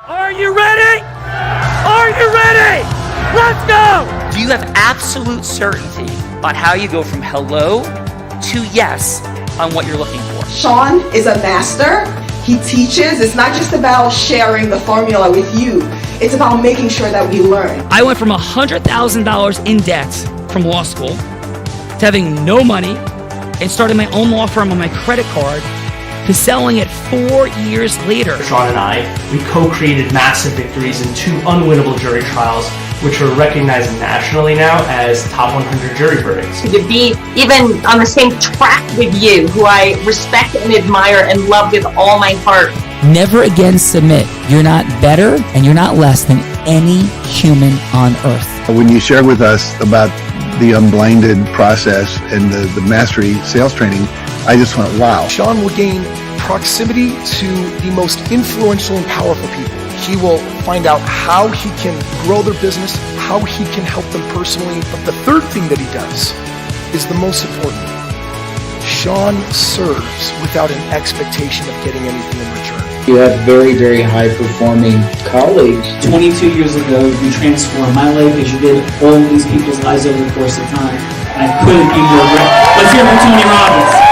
Are you ready? Are you ready? Let's go! Do you have absolute certainty on how you go from hello to yes on what you're looking for? Sean is a master. He teaches. It's not just about sharing the formula with you. It's about making sure that we learn. I went from $100,000 in debt from law school to having no money and starting my own law firm on my credit card to selling it 4 years later. Sean and I, we co-created massive victories in 2 unwinnable jury trials, which are recognized nationally now as top 100 jury verdicts. To be even on the same track with you, who I respect and admire and love with all my heart. Never again submit. You're not better and you're not less than any human on earth. When you shared with us about the Unblinded process and the mastery sales training, I just went, wow. Sean will gain proximity to the most influential and powerful people. He will find out how he can grow their business, how he can help them personally. But the third thing that he does is the most important. Sean serves without an expectation of getting anything in return. You have very, very high-performing colleagues. 22 years ago, you transformed my life as you did all these people's lives over the course of time. I couldn't be more grateful. Let's hear from Tony Robbins.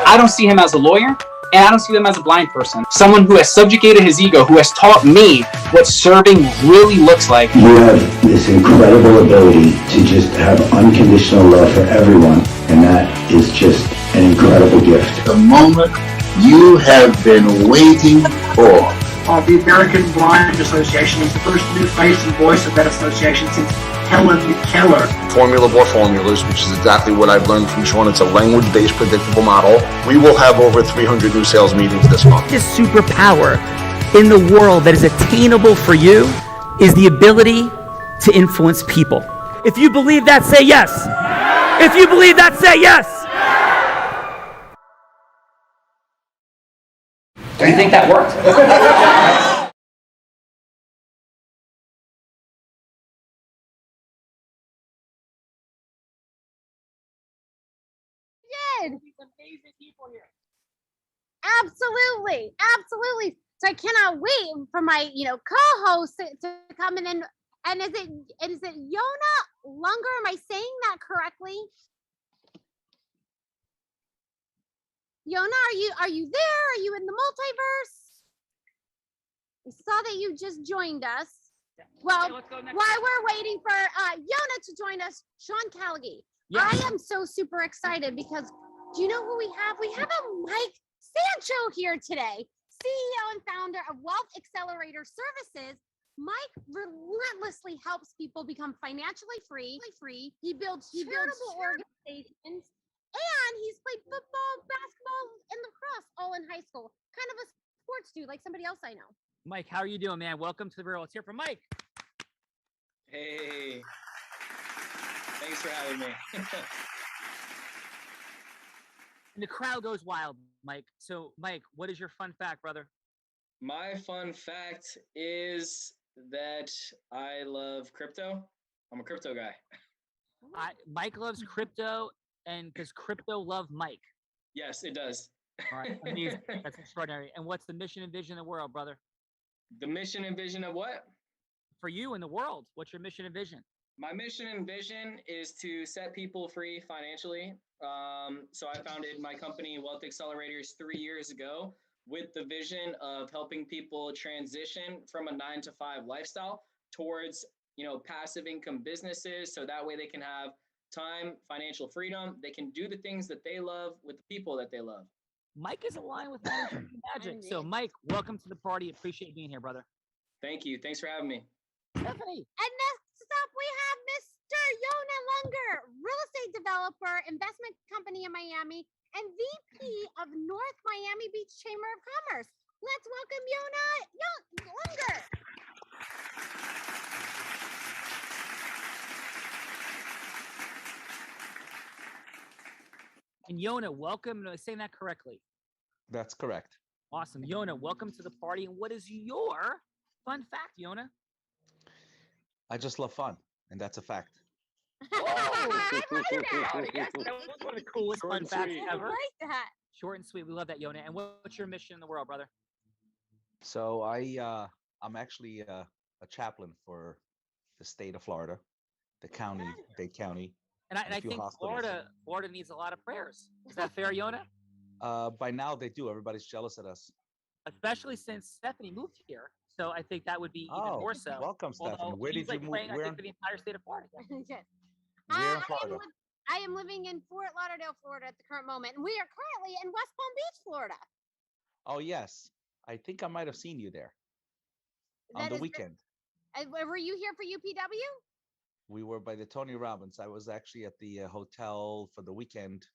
I don't see him as a lawyer, and I don't see him as a blind person. Someone who has subjugated his ego, who has taught me what serving really looks like. You have this incredible ability to just have unconditional love for everyone, and that is just an incredible gift. The moment you have been waiting for. The American Blind Association is the first new face and voice of that association since Helen Keller. Formula for formulas, which is exactly what I've learned from Sean. It's a language-based predictable model. We will have over 300 new sales meetings this month. This superpower in the world that is attainable for you is the ability to influence people. If you believe that, say yes. If you believe that, say yes. Do you think that worked? Amazing people here. Absolutely. So I cannot wait for my, co-host to come in and is it Yona Lunger? Am I saying that correctly? Yona, are you there? Are you in the multiverse? I saw that you just joined us. Well, while we're waiting for Yona to join us, Sean Callaghy. Yes. I am so super excited because do you know who we have? We have a Mike Sancho here today, CEO and founder of Wealth Accelerator Services. Mike relentlessly helps people become financially free. He builds charitable organizations, and he's played football, basketball, and lacrosse all in high school. Kind of a sports dude, like somebody else I know. Mike, how are you doing, man? Welcome to the Real. Let's hear from Mike. Hey. Thanks for having me. And the crowd goes wild, Mike. So, Mike, what is your fun fact, brother? My fun fact is that I love crypto. I'm a crypto guy. Mike loves crypto, and does crypto love Mike? Yes, it does. All right, amazing. That's extraordinary. And what's the mission and vision of the world, brother? The mission and vision of what? For you in the world, what's your mission and vision? My mission and vision is to set people free financially. So I founded my company, Wealth Accelerators, 3 years ago with the vision of helping people transition from a 9-to-5 lifestyle towards, passive income businesses. So that way they can have time, financial freedom. They can do the things that they love with the people that they love. Mike is aligned with magic. So Mike, welcome to the party. Appreciate you being here, brother. Thank you. Thanks for having me. Stephanie. And next up, we have Mr. Yona Lunger, real estate developer, investment company in Miami, and VP of North Miami Beach Chamber of Commerce. Let's welcome Yona Lunger. And Yona, welcome. Am I saying that correctly? That's correct. Awesome. Yona, welcome to the party. And what is your fun fact, Yona? I just love fun, and that's a fact. I like that. That was one of the coolest fun facts ever. I like that. Short and sweet. We love that, Yona. And what's your mission in the world, brother? So I'm actually a chaplain for the state of Florida, the county, Dade County. And a I few think hospitals. Florida needs a lot of prayers. Is that fair, Yona? By now they do. Everybody's jealous of us. Especially since Stephanie moved here. So I think that would be even Oh, more so. welcome, Stephanie. Although Where she's did you move? praying, I Where think, in, for the entire state of Florida. Yes. where in Florida? I am living in Fort Lauderdale, Florida at the current moment, and we are currently in West Palm Beach, Florida. Oh, yes. I think I might have seen you there on That the is weekend. Were you here for UPW? We were by the Tony Robbins. I was actually at the hotel for the weekend.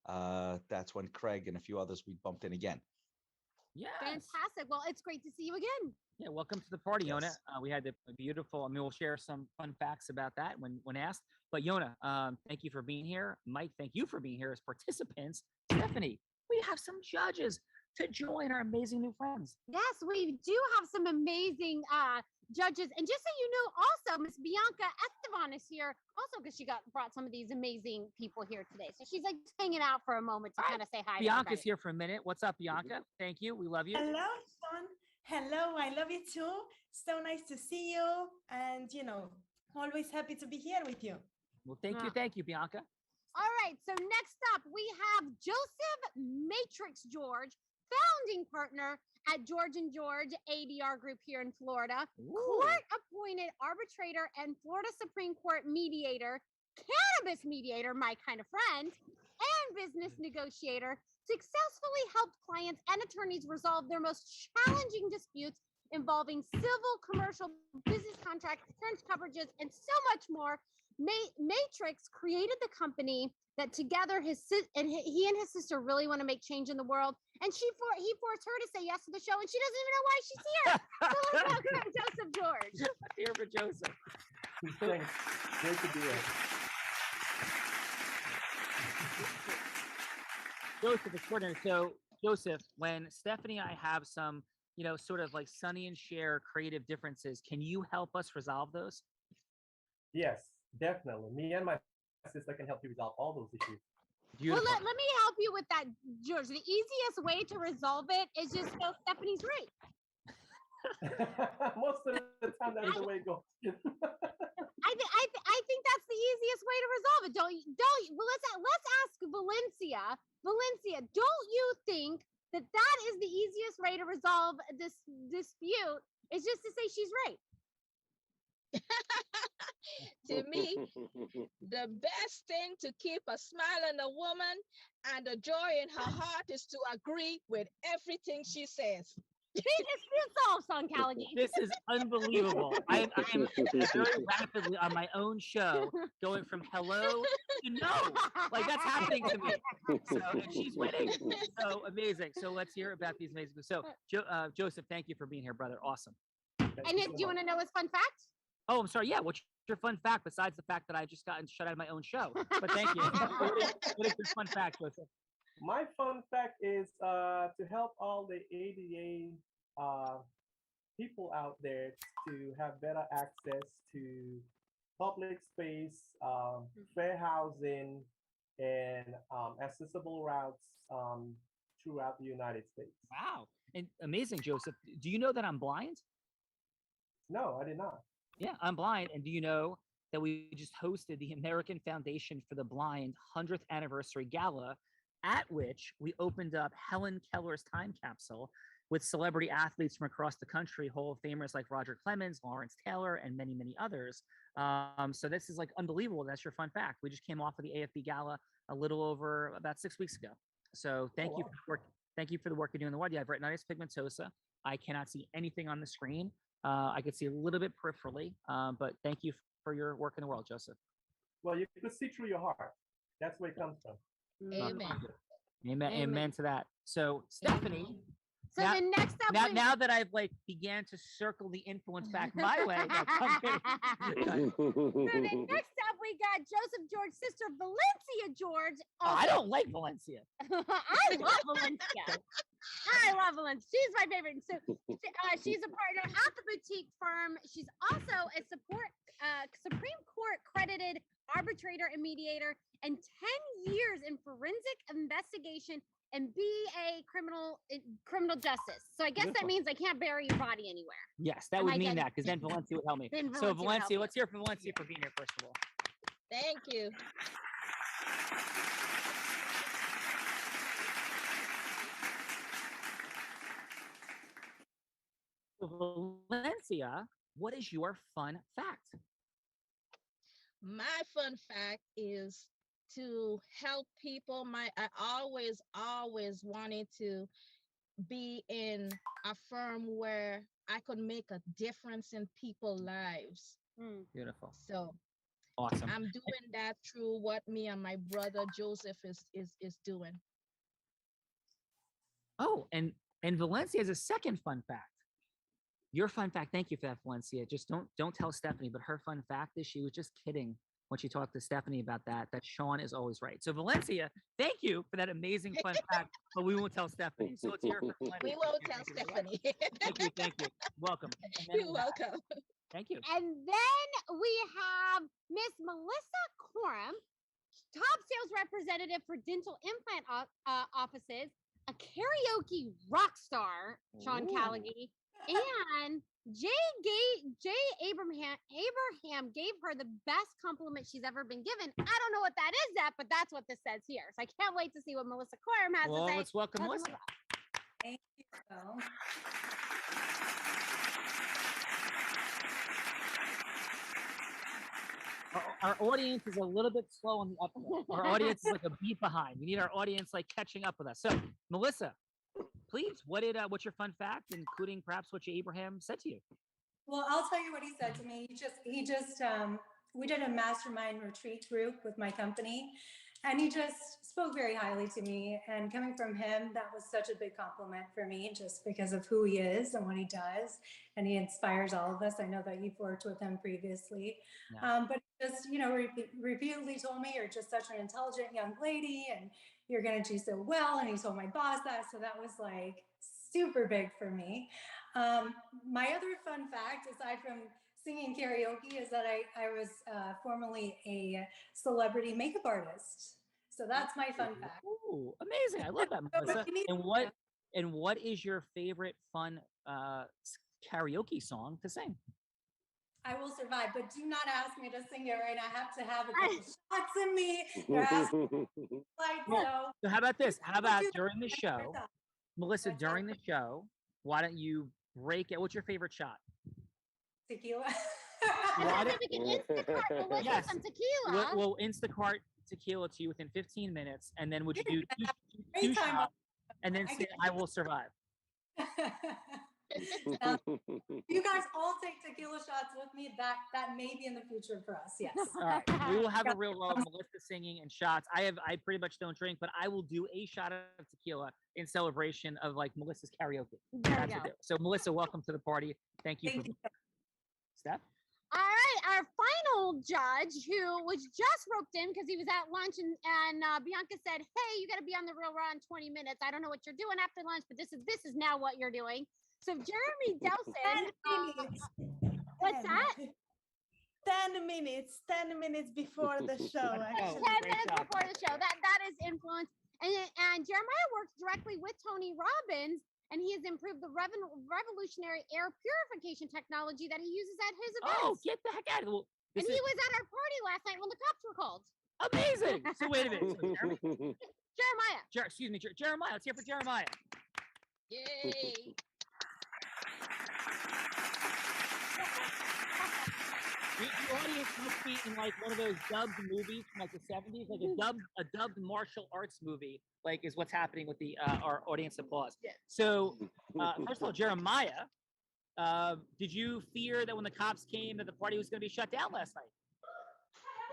That's when Craig and a few others, we bumped in again. Yeah. Fantastic. Well, it's great to see you again. Yeah, welcome to the party, Yes. Yona. We had the beautiful, I mean, we'll share some fun facts about that when asked. But Yona, thank you for being here. Mike, thank you for being here as participants. Stephanie, we have some judges to join our amazing new friends. Yes, we do have some amazing judges. And just so you know, also, Miss Bianca Esteban is here also because she brought some of these amazing people here today. So she's like hanging out for a moment to kind of say hi. Bianca's here for a minute. What's up, Bianca? Thank you. We love you. Hello, Sean. Hello, I love you too. So nice to see you. And, always happy to be here with you. Well, thank you, Bianca. All right, so next up we have Joseph Matrix George, founding partner at George & George ADR Group here in Florida, court-appointed arbitrator and Florida Supreme Court mediator, cannabis mediator, my kind of friend, and business negotiator, successfully helped clients and attorneys resolve their most challenging disputes involving civil, commercial, business contracts, insurance coverages, and so much more. Matrix created the company that together he and his sister really want to make change in the world. And he forced her to say yes to the show, and she doesn't even know why she's here. So let's welcome Joseph George. Here for Joseph. Thanks. Great to be here. Joseph, extraordinary. So, Joseph, when Stephanie and I have some, sort of like Sonny and Cher creative differences, can you help us resolve those? Yes, definitely. Me and my sister can help you resolve all those issues. Beautiful. Well, let me help you with that, George. The easiest way to resolve it is just go Stephanie's right. Most of the time, that's the way it goes. I think that's the easiest way to resolve it. Don't you? Well, let's ask Valencia. Valencia, don't you think that is the easiest way to resolve this dispute? Is just to say she's right. To me, the best thing to keep a smile on a woman and a joy in her heart is to agree with everything she says. Dispute solved, son Callaghan. This is unbelievable. I am very rapidly on my own show going from hello to no. Like that's happening to me. So, and she's winning. So amazing. So let's hear about these amazing. So Joseph, thank you for being here, brother. Awesome. And do you want to know his fun fact? Oh, I'm sorry. Yeah. What's your fun fact besides the fact that I just gotten shut out of my own show? But thank you. What is your fun fact, Joseph? My fun fact is to help all the ADA people out there to have better access to public space, fair housing, and accessible routes throughout the United States. Wow. And amazing, Joseph. Do you know that I'm blind? No, I did not. Yeah, I'm blind. And do you know that we just hosted the American Foundation for the Blind 100th anniversary gala, at which we opened up Helen Keller's time capsule with celebrity athletes from across the country, Hall of Famers like Roger Clemens, Lawrence Taylor, and many, many others. So this is like unbelievable. That's your fun fact. We just came off of the AFB gala a little over about 6 weeks ago. So thank you for the work. Thank you for the work you're doing in the world. You have retinitis pigmentosa. I cannot see anything on the screen. I could see a little bit peripherally, but thank you for your work in the world, Joseph. Well, you could see through your heart. That's where it comes from. Amen. Amen. Amen to that. So Stephanie. So now, the next up, now that I've began to circle the influence back my way. No, I'm kidding. So then next up, we got Joseph George's sister, Valencia George. I don't like Valencia. I love Valencia. I love Valencia. She's my favorite. So she's a partner at the boutique firm. She's also a Supreme Court credited arbitrator and mediator, and 10 years in forensic investigation and be a criminal justice. So I guess that means I can't bury your body anywhere. Yes, that Am would I mean getting- that, because then Valencia would help me. Then So Valencia would help Valencia, you. let's hear from Valencia for being here, first of all. Thank you. So Valencia, what is your fun fact? My fun fact is to help people. I always wanted to be in a firm where I could make a difference in people's lives. Beautiful. So Awesome. I'm doing that through what me and my brother Joseph is doing. Oh, and Valencia has a second fun fact. Your fun fact, thank you for that, Valencia. Just don't tell Stephanie, but her fun fact is she was just kidding when she talked to Stephanie about that Sean is always right. So Valencia, thank you for that amazing fun fact, but we won't tell Stephanie. So it's here for Valencia. We won't tell Stephanie. Thank you. Welcome. And then You're welcome. Thank you. And then we have Miss Melissa Coram, top sales representative for dental implant offices, a karaoke rock star, Sean Callaghan, and Jay Abraham gave her the best compliment she's ever been given. I don't know what that is, but that's what this says here. So I can't wait to see what Melissa Coram has to say. Let's welcome Melissa. Thank you, Phil. Our audience is a little bit slow on the up. Our audience is like a beat behind. We need our audience like catching up with us. So, Melissa, please, what's your fun fact, including perhaps what Abraham said to you? Well, I'll tell you what he said to me. We did a mastermind retreat group with my company, and he just spoke very highly to me. And coming from him, that was such a big compliment for me, just because of who he is and what he does. And he inspires all of us. I know that you've worked with him previously, but just, repeatedly told me, you're just such an intelligent young lady and you're going to do so well. And he told my boss that. So that was like super big for me. My other fun fact, aside from singing karaoke, is that I was formerly a celebrity makeup artist. So that's my fun fact. Ooh, amazing. I love that, Melissa. And what is your favorite fun karaoke song to sing? I Will Survive, but do not ask me to sing it right now. I have to have a couple shots in me. So how about this? How about during the show, Melissa, during the show, why don't you break it? What's your favorite shot? Tequila. Yes. Some tequila. We'll Instacart tequila to you within 15 minutes, and then would you do two shots and then say, I Will Survive? You guys all take tequila shots with me. That may be in the future for us. Yes. All right. We will have a real roll of Melissa singing and shots. I pretty much don't drink, but I will do a shot of tequila in celebration of like Melissa's karaoke. That's what so Melissa, welcome to the party. Thank you. Steph? All right, our final judge, who was just roped in because he was at lunch, and Bianca said, "Hey, you got to be on the Real Raw in 20 minutes. I don't know what you're doing after lunch, but this is now what you're doing." So Jeremy Delson, what's that? 10 minutes before the show. Actually. 10 minutes before the show. That is influence. And Jeremiah works directly with Tony Robbins, and he has improved the revolutionary air purification technology that he uses at his events. Oh, get the heck out of here. And he was at our party last night when the cops were called. Amazing. So wait a minute. So Jeremiah. Jeremiah. Let's hear for Jeremiah. Yay. The audience must be in like one of those dubbed movies from like the 70s, like a dubbed martial arts movie, like is what's happening with the our audience applause. So first of all, Jeremiah, did you fear that when the cops came that the party was going to be shut down last night?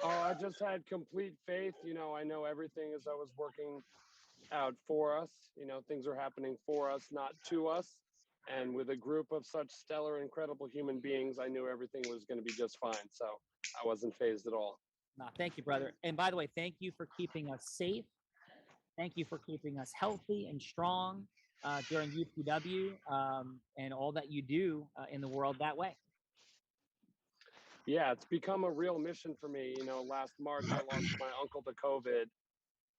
Oh, I just had complete faith. I know everything as I was working out for us. Things are happening for us, not to us. And with a group of such stellar, incredible human beings, I knew everything was going to be just fine. So I wasn't fazed at all. No, thank you, brother. And by the way, thank you for keeping us safe. Thank you for keeping us healthy and strong during UPW and all that you do in the world that way. Yeah, it's become a real mission for me. Last March, I lost my uncle to COVID.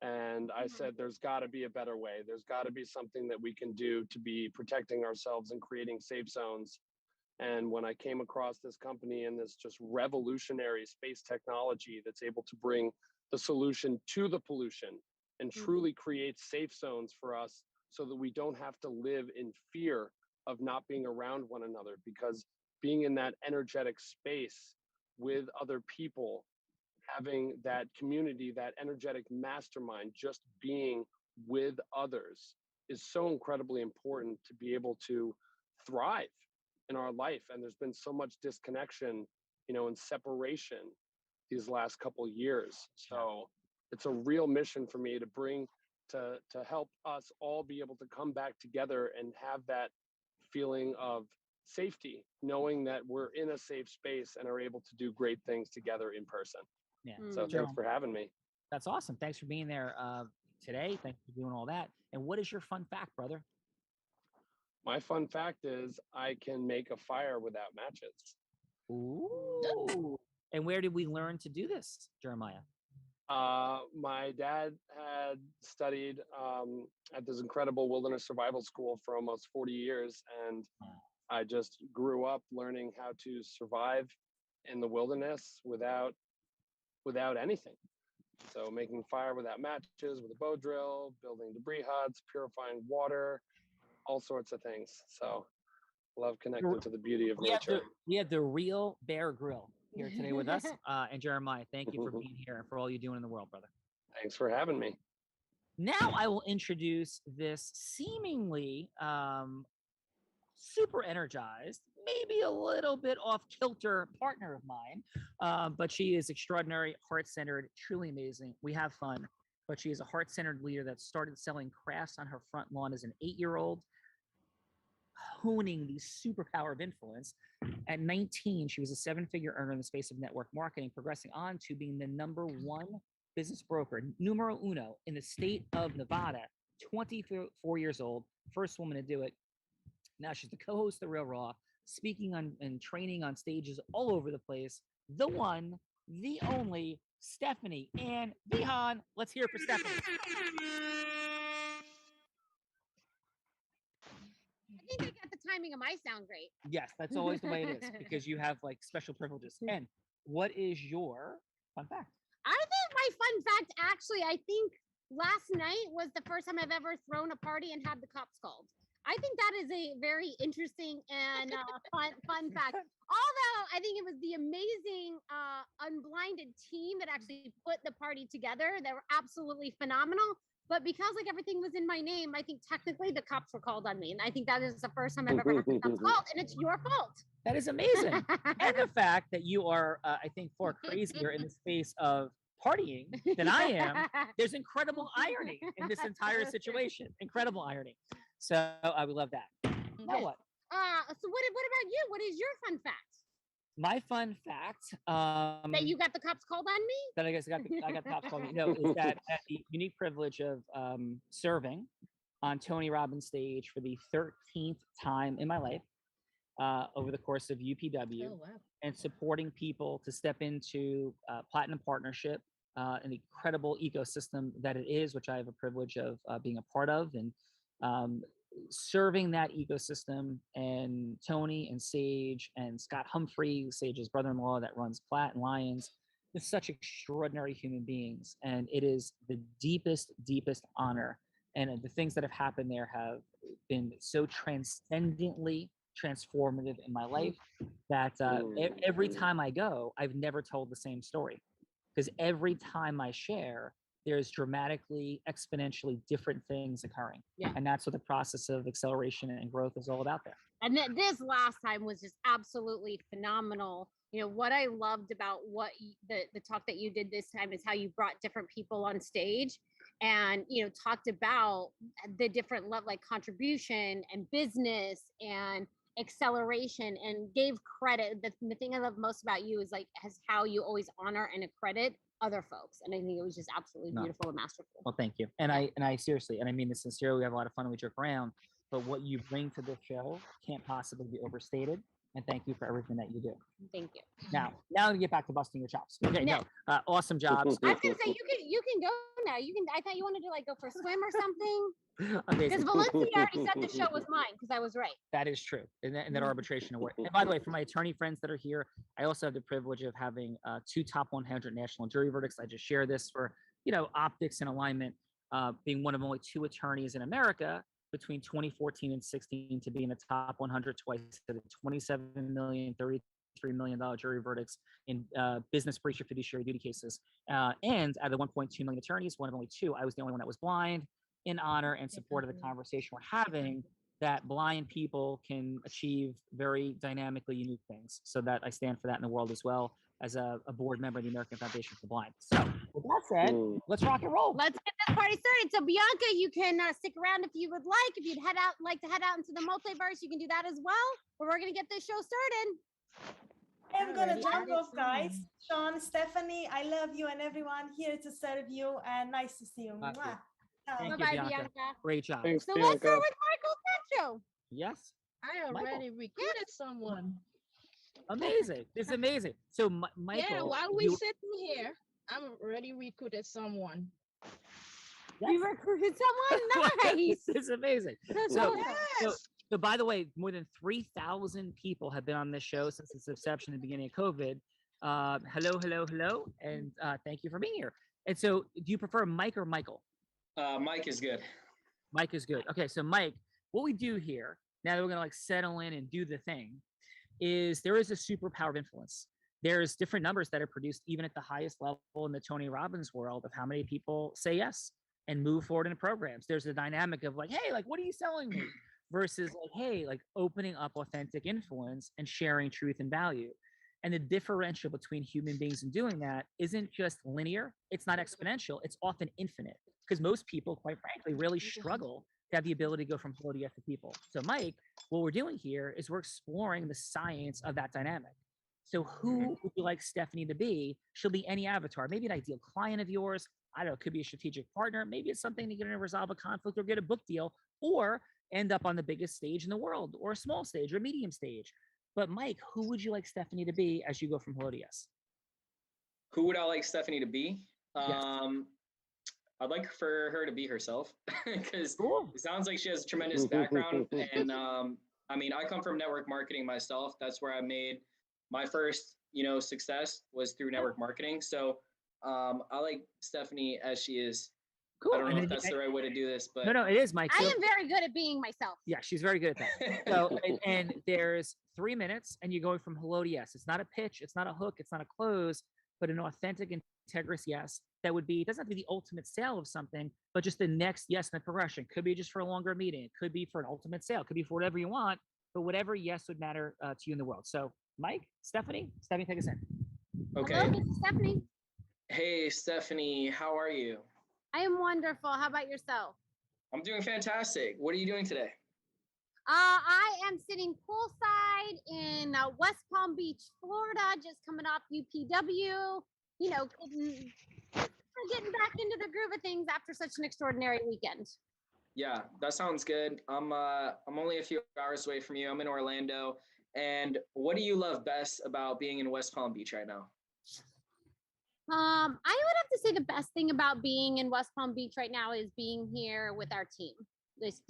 And I said, there's got to be a better way. There's got to be something that we can do to be protecting ourselves and creating safe zones. And when I came across this company and this just revolutionary space technology that's able to bring the solution to the pollution and truly create safe zones for us so that we don't have to live in fear of not being around one another, because being in that energetic space with other people, having that community, that energetic mastermind, just being with others is so incredibly important to be able to thrive in our life. And there's been so much disconnection, and separation these last couple of years. So it's a real mission for me to bring to help us all be able to come back together and have that feeling of safety, knowing that we're in a safe space and are able to do great things together in person. Yeah. So thanks for having me. That's awesome. Thanks for being there today. Thanks for doing all that. And what is your fun fact, brother? My fun fact is I can make a fire without matches. Ooh. And where did we learn to do this, Jeremiah? My dad had studied at this incredible wilderness survival school for almost 40 years. And I just grew up learning how to survive in the wilderness without anything. So making fire without matches, with a bow drill, building debris huts, purifying water, all sorts of things. So love connecting to the beauty of nature. We have the real Bear Grill here today with us. And Jeremiah, thank you for being here and for all you're doing in the world, brother. Thanks for having me. Now I will introduce this seemingly super energized, maybe a little bit off kilter partner of mine, but she is extraordinary, heart-centered, truly amazing. We have fun, but she is a heart-centered leader that started selling crafts on her front lawn as an 8-year-old, honing the superpower of influence. At 19, she was a 7-figure earner in the space of network marketing, progressing on to being the #1 business broker, numero uno, in the state of Nevada. 24 years old, first woman to do it. Now she's the co-host of The Real Raw, speaking on and training on stages all over the place. The one, the only, Stephanie Ann Vihan. Let's hear it for Stephanie. I think I got the timing of my sound great. Yes, that's always the way it is, because you have like special privileges. And what is your fun fact? I think my fun fact, actually, I think last night was the first time I've ever thrown a party and had the cops called. I think that is a very interesting and fun fact. Although I think it was the amazing Unblinded team that actually put the party together. They were absolutely phenomenal. But because like everything was in my name, I think technically the cops were called on me. And I think that is the first time I've ever had the cops called, and it's your fault. That is amazing. And the fact that you are, I think, far crazier in the space of partying than I am. There's incredible irony in this entire situation. Incredible irony. So I would love that. Now what? So what about you? What is your fun fact? My fun fact that you got the cops called on me? That I got the cops called me. No, is that I had the unique privilege of serving on Tony Robbins' stage for the 13th time in my life over the course of UPW. Oh, wow. And supporting people to step into Platinum Partnership, an incredible ecosystem that it is, which I have a privilege of being a part of, and serving that ecosystem. And Tony and Sage and Scott Humphrey, Sage's brother-in-law that runs Platt and Lions, they're such extraordinary human beings. And it is the deepest honor. And the things that have happened there have been so transcendently transformative in my life that every time I go, I've never told the same story, because every time I share, there's dramatically, exponentially different things occurring. Yeah. And that's what the process of acceleration and growth is all about there. And this last time was just absolutely phenomenal. You know, what I loved about the talk that you did this time is how you brought different people on stage and, you know, talked about the different like contribution and business and acceleration, and gave credit. The thing I love most about you is like how you always honor and accredit other folks, and I think it was just absolutely beautiful and masterful. Well, thank you. And I seriously, and I mean this sincerely, we have a lot of fun, we joke around, but what you bring to this show can't possibly be overstated. and thank you for everything that you do. Thank you. Now to get back to busting your chops. Okay, No. awesome jobs. I was gonna say you can go now. You can. I thought you wanted to like go for a swim or something. Amazing. Because Valencia already said the show was mine because I was right. That is true. And that arbitration award. And by the way, for my attorney friends that are here, I also have the privilege of having 2 top 100 national jury verdicts. I just share this for, optics and alignment, being one of only 2 attorneys in America between 2014 and 16 to be in the top 100 twice to the 27 million, $33 million jury verdicts in business breach of fiduciary duty cases. And out of the 1.2 million attorneys, one of only 2, I was the only one that was blind, in honor and support of the conversation we're having, that blind people can achieve very dynamically unique things. So that I stand for that in the world as well as a board member of the American Foundation for the Blind. So with that said, let's rock and roll. Let's get this party started. So Bianca, you can stick around if you would like. If you'd like to head out into the multiverse, you can do that as well. But we're gonna get this show started. I'm gonna jump off, guys. Sean, Stephanie, I love you and everyone here to serve you, and nice to see you. Mwah. Thank you, Bye-bye, Bianca. Bianca. Great job. Thanks, So Bianca. let's start with Michael Sancho. Yes. I already recruited someone. Amazing. This is amazing. So Michael. Yeah, while we sitting here, I'm already recruited someone. You recruited someone? Nice. It's amazing. That's So, awesome. so by the way, more than 3,000 people have been on this show since its inception in the beginning of COVID. Hello, and thank you for being here. And so, do you prefer Mike or Michael? Mike is good. Mike is good. Okay, so Mike, what we do here, now that we're gonna settle in and do the thing, is there is a superpower of influence. There's different numbers that are produced even at the highest level in the Tony Robbins world of how many people say yes and move forward in programs. There's a dynamic of like, hey, like, what are you selling me? Versus like, hey, like opening up authentic influence and sharing truth and value. And the differential between human beings in doing that isn't just linear, it's not exponential, it's often infinite. Because most people, quite frankly, really struggle to have the ability to go from hello to yes to people. So Mike, what we're doing here is we're exploring the science of that dynamic. So who would you like Stephanie to be? She'll be any avatar, maybe an ideal client of yours. I don't know, it could be a strategic partner. Maybe it's something to get in to resolve a conflict or get a book deal or end up on the biggest stage in the world or a small stage or a medium stage. But Mike, who would you like Stephanie to be as you go from hello to yes? Who would I like Stephanie to be? Yes. I'd like for her to be herself because it sounds like she has a tremendous background. And I mean, I come from network marketing myself. That's where I made my first, success was through network marketing. So I like Stephanie as she is. Cool. I don't know if that's the right way to do this, but No, it is, Mike. I am very good at being myself. Yeah, she's very good at that. So, and there's 3 minutes, and you're going from hello to yes. It's not a pitch, it's not a hook, it's not a close, but an authentic, integrous yes. That would be, it doesn't have to be the ultimate sale of something, but just the next yes in the progression. Could be just for a longer meeting. It could be for an ultimate sale. It could be for whatever you want, but whatever yes would matter to you in the world. So, Mike, Stephanie, take us in. Okay. Hello, this is Stephanie. Hey, Stephanie, how are you? I am wonderful. How about yourself? I'm doing fantastic. What are you doing today? I am sitting poolside in West Palm Beach, Florida, just coming off UPW. Getting back into the groove of things after such an extraordinary weekend. Yeah, that sounds good. I'm only a few hours away from you. I'm in Orlando. And what do you love best about being in West Palm Beach right now? I would have to say the best thing about being in West Palm Beach right now is being here with our team.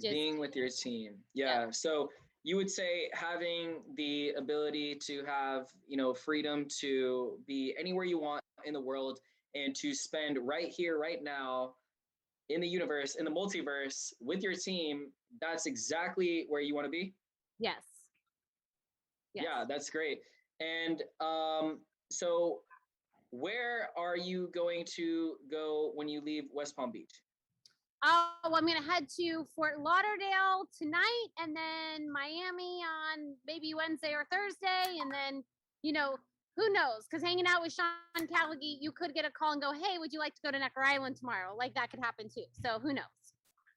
Being with your team. Yeah. So you would say having the ability to have, freedom to be anywhere you want in the world and to spend right here, right now in the universe, in the multiverse with your team, that's exactly where you want to be? Yes. Yeah, that's great. And so where are you going to go when you leave West Palm Beach? Oh, I'm going to head to Fort Lauderdale tonight and then Miami on maybe Wednesday or Thursday. And then, who knows? Because hanging out with Sean Callaghy, you could get a call and go, hey, would you like to go to Necker Island tomorrow? Like that could happen too. So who knows?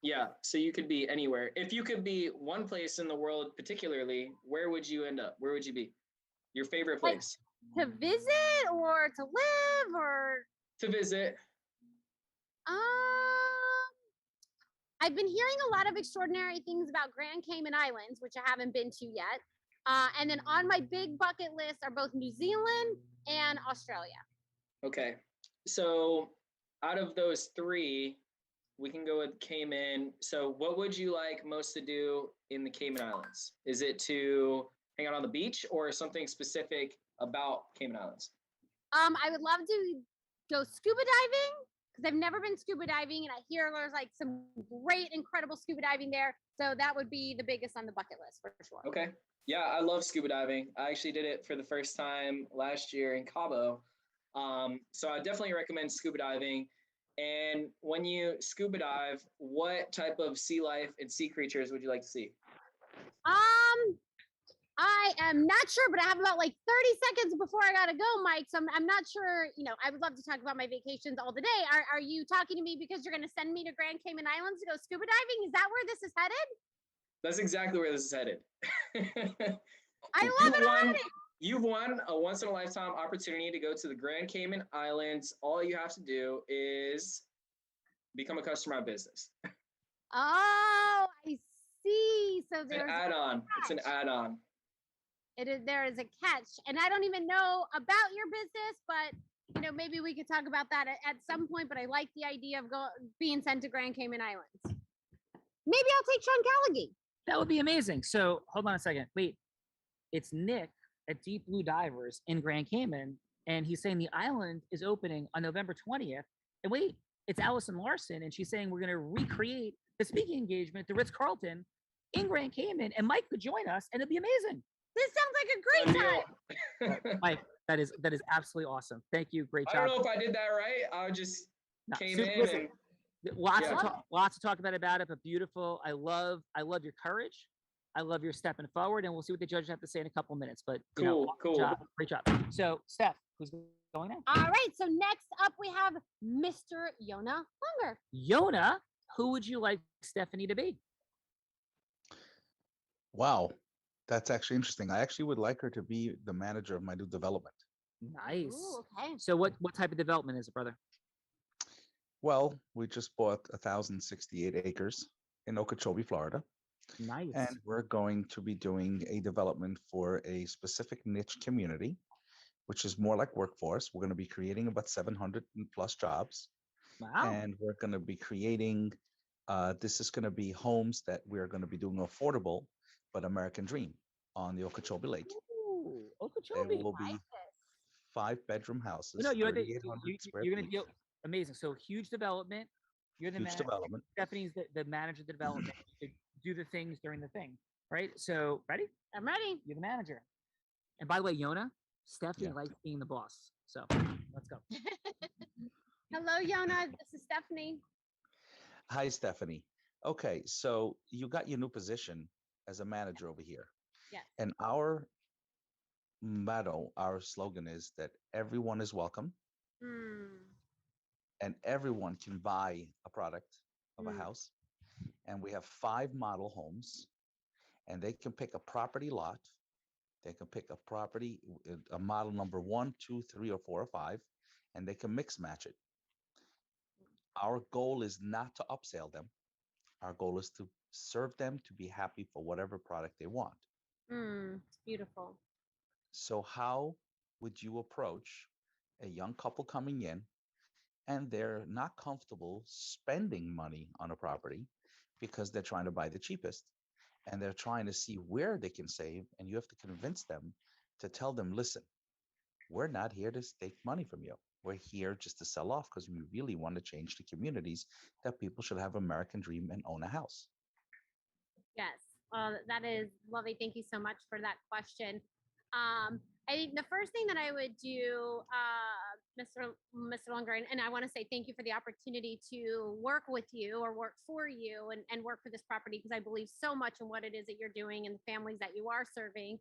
Yeah, so you could be anywhere. If you could be one place in the world particularly, where would you end up? Where would you be? Your favorite place? To visit or to live or? To visit. I've been hearing a lot of extraordinary things about Grand Cayman Islands, which I haven't been to yet. And then on my big bucket list are both New Zealand and Australia. Okay. So out of those three, we can go with Cayman. So what would you like most to do in the Cayman Islands? Is it to hang out on the beach or something specific about Cayman Islands? I would love to go scuba diving because I've never been scuba diving, and I hear there's like some great, incredible scuba diving there. So that would be the biggest on the bucket list for sure. Okay. Yeah, I love scuba diving. I actually did it for the first time last year in Cabo. So I definitely recommend scuba diving. And when you scuba dive, what type of sea life and sea creatures would you like to see? I am not sure, but I have about like 30 seconds before I gotta go, Mike. So I'm not sure. I would love to talk about my vacations all the day. Are you talking to me because you're gonna send me to Grand Cayman Islands to go scuba diving? Is that where this is headed? That's exactly where this is headed. I love it already. You've won a once in a lifetime opportunity to go to the Grand Cayman Islands. All you have to do is become a customer of business. Oh, I see. So It's an there's add-on. It's an add-on. There is a catch, and I don't even know about your business, but maybe we could talk about that at some point. But I like the idea of being sent to Grand Cayman Islands. Maybe I'll take Sean Callaghan. That would be amazing. So hold on a second. Wait, it's Nick at Deep Blue Divers in Grand Cayman, and he's saying the island is opening on November 20th. And wait, it's Allison Larson, and she's saying we're going to recreate the speaking engagement at the Ritz-Carlton in Grand Cayman, and Mike could join us, and it'd be amazing. This sounds like a great time. Mike, that is absolutely awesome. Thank you. Great job. I don't know if I did that right. I just came in listen, and lots to talk about it, but beautiful. I love your courage. I love your stepping forward, and we'll see what the judges have to say in a couple of minutes. But cool. Great job. So Steph, who's going next? All right. So next up we have Mr. Yona Longer. Yona, who would you like Stephanie to be? Wow, that's actually interesting. I actually would like her to be the manager of my new development. Nice. Ooh, okay. So what type of development is it, brother? Well, we just bought 1,068 acres in Okeechobee, Florida. Nice. And we're going to be doing a development for a specific niche community, which is more like workforce. We're going to be creating about 700 plus jobs. Wow. And we're going to be creating, this is going to be homes that we're going to be doing affordable, but American Dream on the Okeechobee Lake. Ooh, Okeechobee. There will be 5-bedroom houses. No, you're going to be amazing. So huge development. You're the manager. Development. Stephanie's the manager of the development to do the things during the thing, right? So ready? I'm ready. You're the manager. And by the way, Yona, Stephanie likes being the boss. So let's go. Hello, Yona. This is Stephanie. Hi, Stephanie. Okay, so you got your new position as a manager over here. Yes. And our motto, our slogan is that everyone is welcome. And everyone can buy a product of a house. And we have 5 model homes, and they can pick a property lot. They can pick a property, a model number 1, 2, 3, or 4, or 5, and they can mix match it. Our goal is not to upsell them. Our goal is to serve them to be happy for whatever product they want. It's beautiful. So how would you approach a young couple coming in and they're not comfortable spending money on a property because they're trying to buy the cheapest and they're trying to see where they can save, and you have to convince them to tell them, listen, we're not here to take money from you. We're here just to sell off because we really want to change the communities that people should have American Dream and own a house. Yes, that is lovely. Thank you so much for that question. I think the first thing that I would do, Mr. Longer, and I want to say thank you for the opportunity to work with you or work for you and work for this property, because I believe so much in what it is that you're doing and the families that you are serving.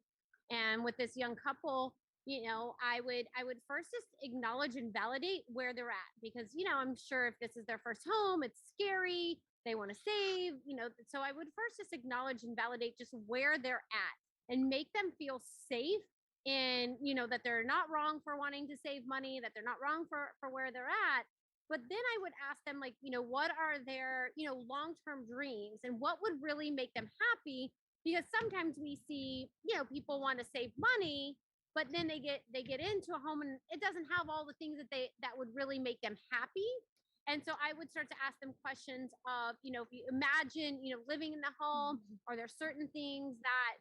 And with this young couple, I would first just acknowledge and validate where they're at, because, I'm sure if this is their first home, it's scary. They want to save, so I would first just acknowledge and validate just where they're at and make them feel safe in, that they're not wrong for wanting to save money, that they're not wrong for where they're at. But then I would ask them, like, what are their, long-term dreams and what would really make them happy? because sometimes we see, people want to save money, but then they get into a home and it doesn't have all the things that would really make them happy. And so I would start to ask them questions of, if you imagine, living in the home, are there certain things that,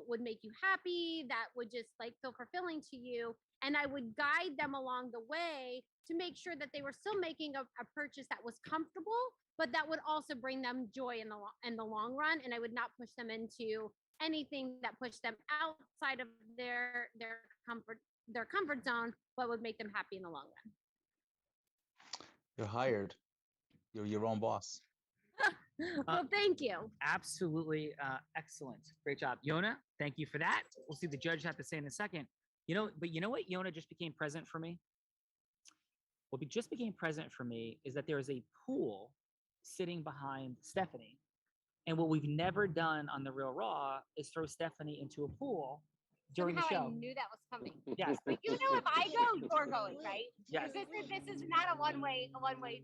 would make you happy, that would just like feel fulfilling to you? And I would guide them along the way to make sure that they were still making a purchase that was comfortable, but that would also bring them joy in the long run. And I would not push them into anything that pushed them outside of their comfort zone, but would make them happy in the long run. You're hired. You're your own boss. Well, thank you. Absolutely excellent. Great job. Yona, thank you for that. We'll see what the judge have to say in a second. But you know what Yona just became present for me? What just became present for me is that there is a pool sitting behind Stephanie. And what we've never done on The Real Raw is throw Stephanie into a pool during the show. I knew that was coming. Yes. But if I go, you're going, right? Yes. This is not a one-way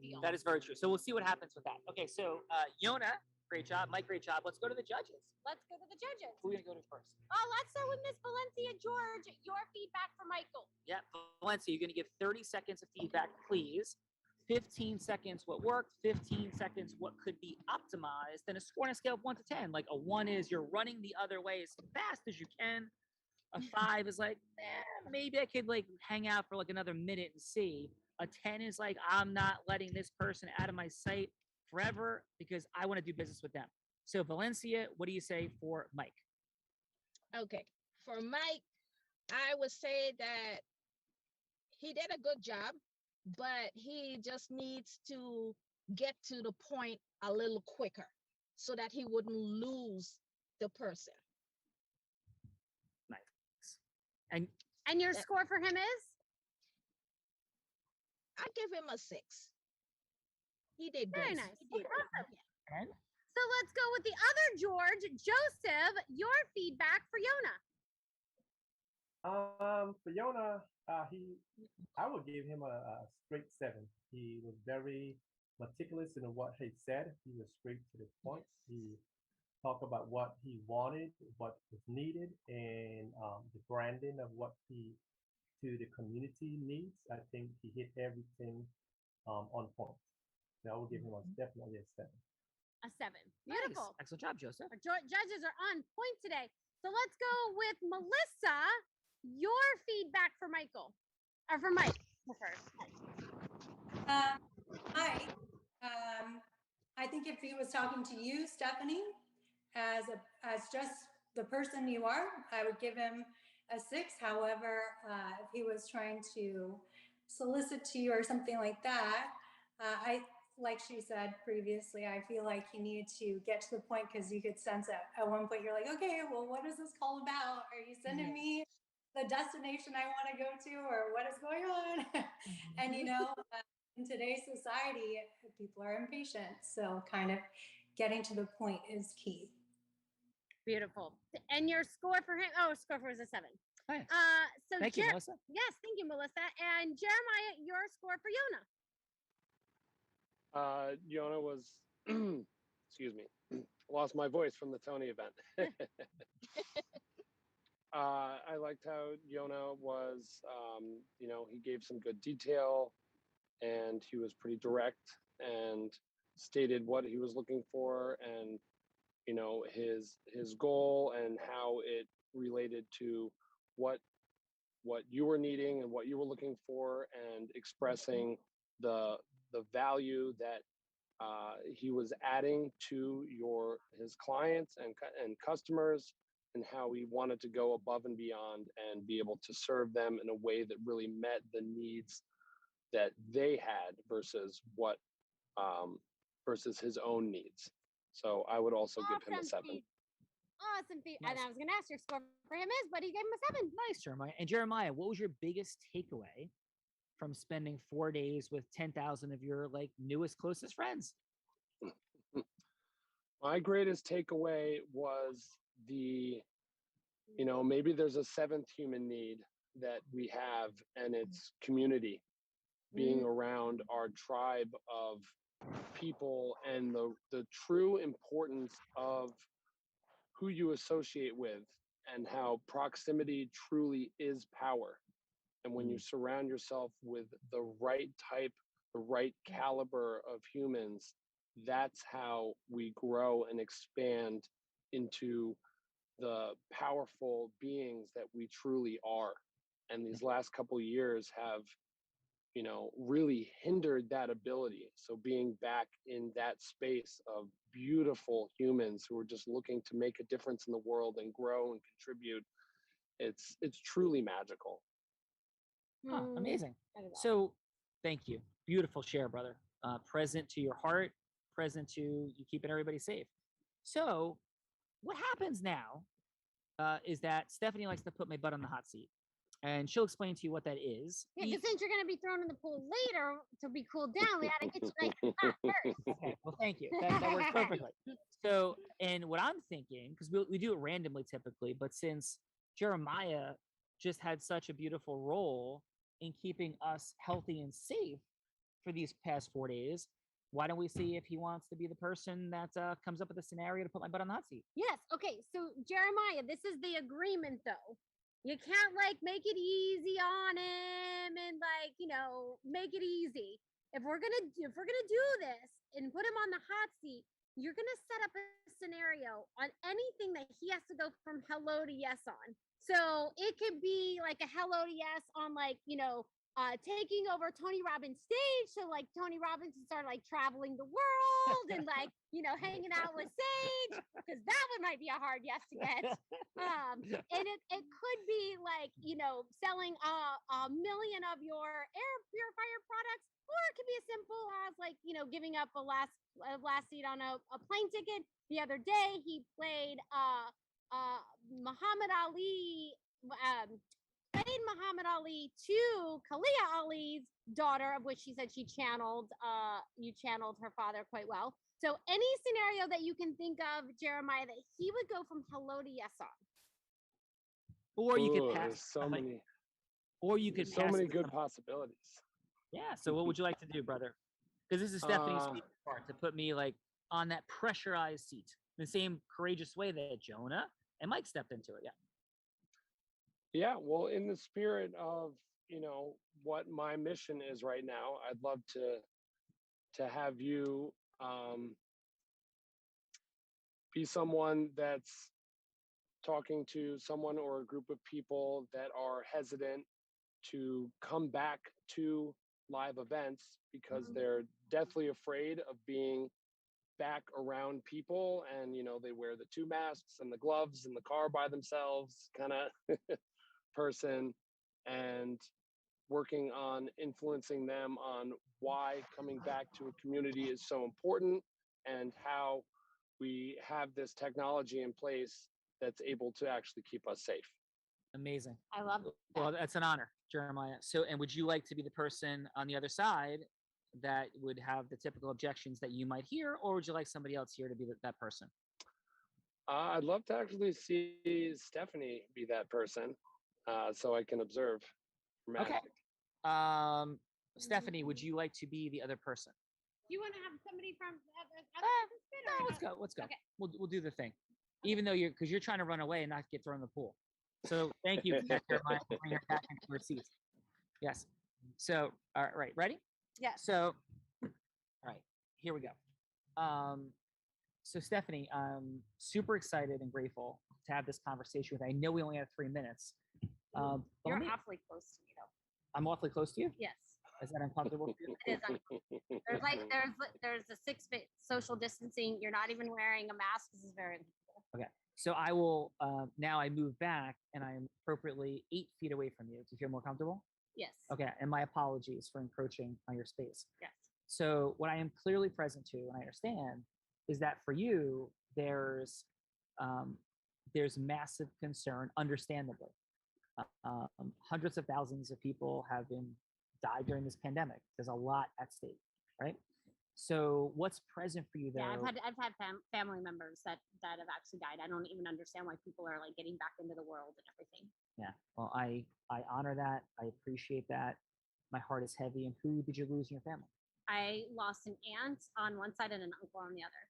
deal. That is very true. So we'll see what happens with that. Okay, so Yona, great job. Mike, great job. Let's go to the judges. Let's go to the judges. Who are we going to go to first? Oh, let's start with Miss Valencia George. Your feedback for Michael. Yeah, Valencia, you're going to give 30 seconds of feedback, please. 15 seconds what worked, 15 seconds what could be optimized, and a score on a scale of 1 to 10. Like a 1 is you're running the other way as fast as you can. A 5 is like, maybe I could like hang out for like another minute and see. A 10 is like, I'm not letting this person out of my sight forever because I want to do business with them. So Valencia, what do you say for Mike? Okay, for Mike, I would say that he did a good job, but he just needs to get to the point a little quicker so that he wouldn't lose the person. Nice. And your score for him is? I give him a 6. He did very good. Nice. He did Awesome. And so let's go with the other George, Joseph. Your feedback for Yona. For Yona, I would give him a straight 7. He was very meticulous in what he said. He was straight to the point. He talked about what he wanted, what was needed, and the branding of what he to the community needs. I think he hit everything on point. So I would give him definitely a 7. A 7. Beautiful. Nice. Excellent job, Joseph. Our judges are on point today. So let's go with Melissa. Your feedback for Michael, or for Mike first. Hi. I think if he was talking to you, Stephanie, as just the person you are, I would give him a 6. However, if he was trying to solicit to you or something like that, like she said previously, I feel like he needed to get to the point because you could sense at one point you're like, okay, well, what is this call about? Are you sending me the destination I want to go to, or what is going on? And in today's society, people are impatient, so kind of getting to the point is key. Beautiful. And your score for him? Oh, score for was a 7. Nice. So thank you, Melissa. Yes, thank you, Melissa. And Jeremiah, your score for Yona. Yona was, excuse me, lost my voice from the Tony event. I liked how Yona was, he gave some good detail, and he was pretty direct and stated what he was looking for, and his goal and how it related to what you were needing and what you were looking for, and expressing the value that he was adding to his clients and customers, and how he wanted to go above and beyond and be able to serve them in a way that really met the needs that they had versus versus his own needs. So I would also give him a 7. Awesome. Nice. And I was going to ask your score for him is, but he gave him a 7. Nice, Jeremiah. And Jeremiah, what was your biggest takeaway from spending 4 days with 10,000 of your newest, closest friends? My greatest takeaway was maybe there's a 7th human need that we have, and it's community, being around our tribe of people, and the true importance of who you associate with and how proximity truly is power. And when you surround yourself with the right type, the right caliber of humans, that's how we grow and expand into the powerful beings that we truly are. And these last couple years have, really hindered that ability. So being back in that space of beautiful humans who are just looking to make a difference in the world and grow and contribute, it's truly magical. Amazing. So thank you. Beautiful share, brother. Present to your heart, present to you keeping everybody safe. So what happens now is that Stephanie likes to put my butt on the hot seat. And she'll explain to you what that is. Yeah, because since you're going to be thrown in the pool later to be cooled down, we got to get you nice and hot first. Okay, well, thank you. That works perfectly. So, and what I'm thinking, because we do it randomly typically, but since Jeremiah just had such a beautiful role in keeping us healthy and safe for these past 4 days, why don't we see if he wants to be the person that comes up with a scenario to put my butt on the hot seat? Yes. Okay. So Jeremiah, this is the agreement, though. You can't make it easy on him and make it easy. If we're gonna do this and put him on the hot seat, you're gonna set up a scenario on anything that he has to go from hello to yes on. So it could be like a hello to yes on taking over Tony Robbins' stage. So Tony Robbins can start traveling the world and hanging out with Sage, because that one might be a hard yes to get. And it could be selling a million of your air purifier products, or it could be as simple as giving up a last seat on a plane ticket. The other day he played Muhammad Ali. Played Muhammad Ali to Kalia Ali's daughter, of which she said she channeled. You channeled her father quite well. So any scenario that you can think of, Jeremiah, that he would go from hello to yes on. Or you could pass so many. Or you could so pass many good possibilities. Yeah. So what would you like to do, brother? Because this is Stephanie's favorite part, to put me on that pressurized seat, in the same courageous way that Jonah and Mike stepped into it. Yeah. Yeah, well, in the spirit of, what my mission is right now, I'd love to have you be someone that's talking to someone or a group of people that are hesitant to come back to live events because they're deathly afraid of being back around people, and they wear the 2 masks and the gloves in the car by themselves kind of person, and working on influencing them on why coming back to a community is so important, and how we have this technology in place that's able to actually keep us safe. Amazing. I love that. Well, that's an honor, Jeremiah. So, and would you like to be the person on the other side that would have the typical objections that you might hear, or would you like somebody else here to be that person? I'd love to actually see Stephanie be that person, so I can observe. Okay. Stephanie, would you like to be the other person? Do you want to have somebody from? No, let's go. Let's go. Okay. We'll do the thing, even though you're trying to run away and not get thrown in the pool. So thank you for that, Jeremiah, for bringing her back into her seats. Yes. So all right, ready? Yeah. So all right, here we go. So Stephanie, I'm super excited and grateful to have this conversation with you. I know we only have 3 minutes. You're awfully close to me, though. I'm awfully close to you? Yes. Is that uncomfortable for you? It is uncomfortable. There's a 6 feet social distancing. You're not even wearing a mask. This is very uncomfortable. Okay. So I will, now I move back and I am appropriately 8 feet away from you. Do you feel more comfortable? Yes. Okay. And my apologies for encroaching on your space. Yes. So what I am clearly present to, and I understand, is that for you, there's massive concern, understandably. Hundreds of thousands of people have died during this pandemic. There's a lot at stake, right? So what's present for you though? Yeah, I've had family members that have actually died. I don't even understand why people are getting back into the world and everything. Yeah, well, I honor that. I appreciate that. My heart is heavy. And who did you lose in your family? I lost an aunt on one side and an uncle on the other.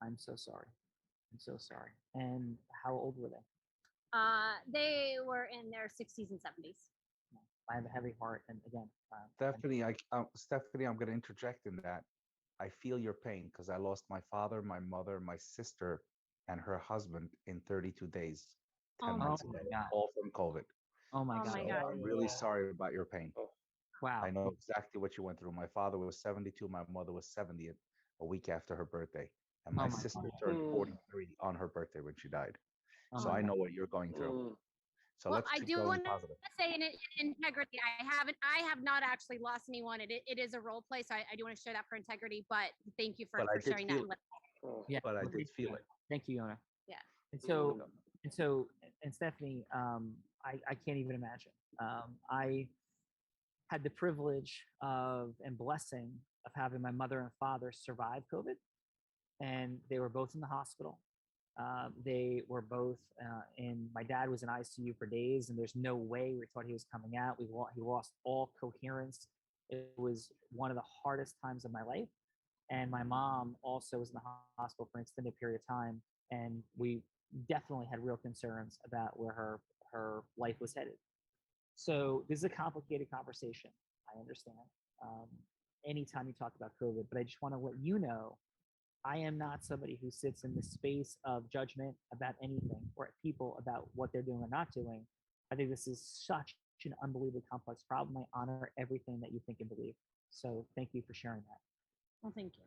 I'm so sorry. I'm so sorry. And how old were they? They were in their 60s and 70s. I have a heavy heart, and again, Stephanie, I'm going to interject in that. I feel your pain because I lost my father, my mother, my sister, and her husband in 32 days, 10 months ago, all from COVID. Oh my God! my So God. I'm really sorry about your pain. Wow. I know exactly what you went through. My father was 72, my mother was 70 a week after her birthday, and my Oh my sister God. turned 43 on her birthday when she died. Oh So my I God. know what you're going through. So Well, let's I keep do going want to positive. say in integrity, I have not actually lost anyone. It is a role play, so I do want to share that for integrity. But thank you for But I did sharing that. feel And it. Yeah, But I did feel it. Thank you, Yona. Yeah. And so, and Stephanie, I can't even imagine. I had the privilege of and blessing of having my mother and father survive COVID, and they were both in the hospital. They were both in. My dad was in ICU for days, and there's no way we thought he was coming out. He lost all coherence. It was one of the hardest times of my life. And my mom also was in the hospital for an extended period of time, and we definitely had real concerns about where her life was headed. So this is a complicated conversation. I understand. Um, Anytime you talk about COVID, but I just want to let you know, I am not somebody who sits in the space of judgment about anything or people about what they're doing or not doing. I think this is such an unbelievably complex problem. I honor everything that you think and believe. So thank you for sharing that. well, thank you.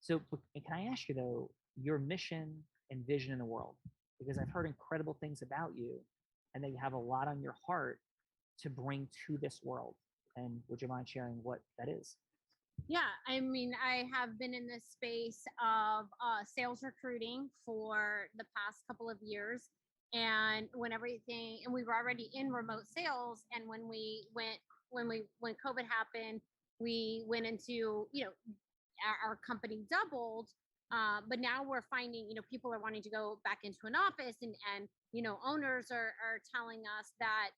So can I ask you though, your mission and vision in the world? Because I've heard incredible things about you and that you have a lot on your heart to bring to this world. And would you mind sharing what that is? Yeah, I mean, I have been in this space of sales recruiting for the past couple of years. And when we were already in remote sales. And when COVID happened, we went into, our company doubled. But now we're finding, people are wanting to go back into an office and owners are telling us that,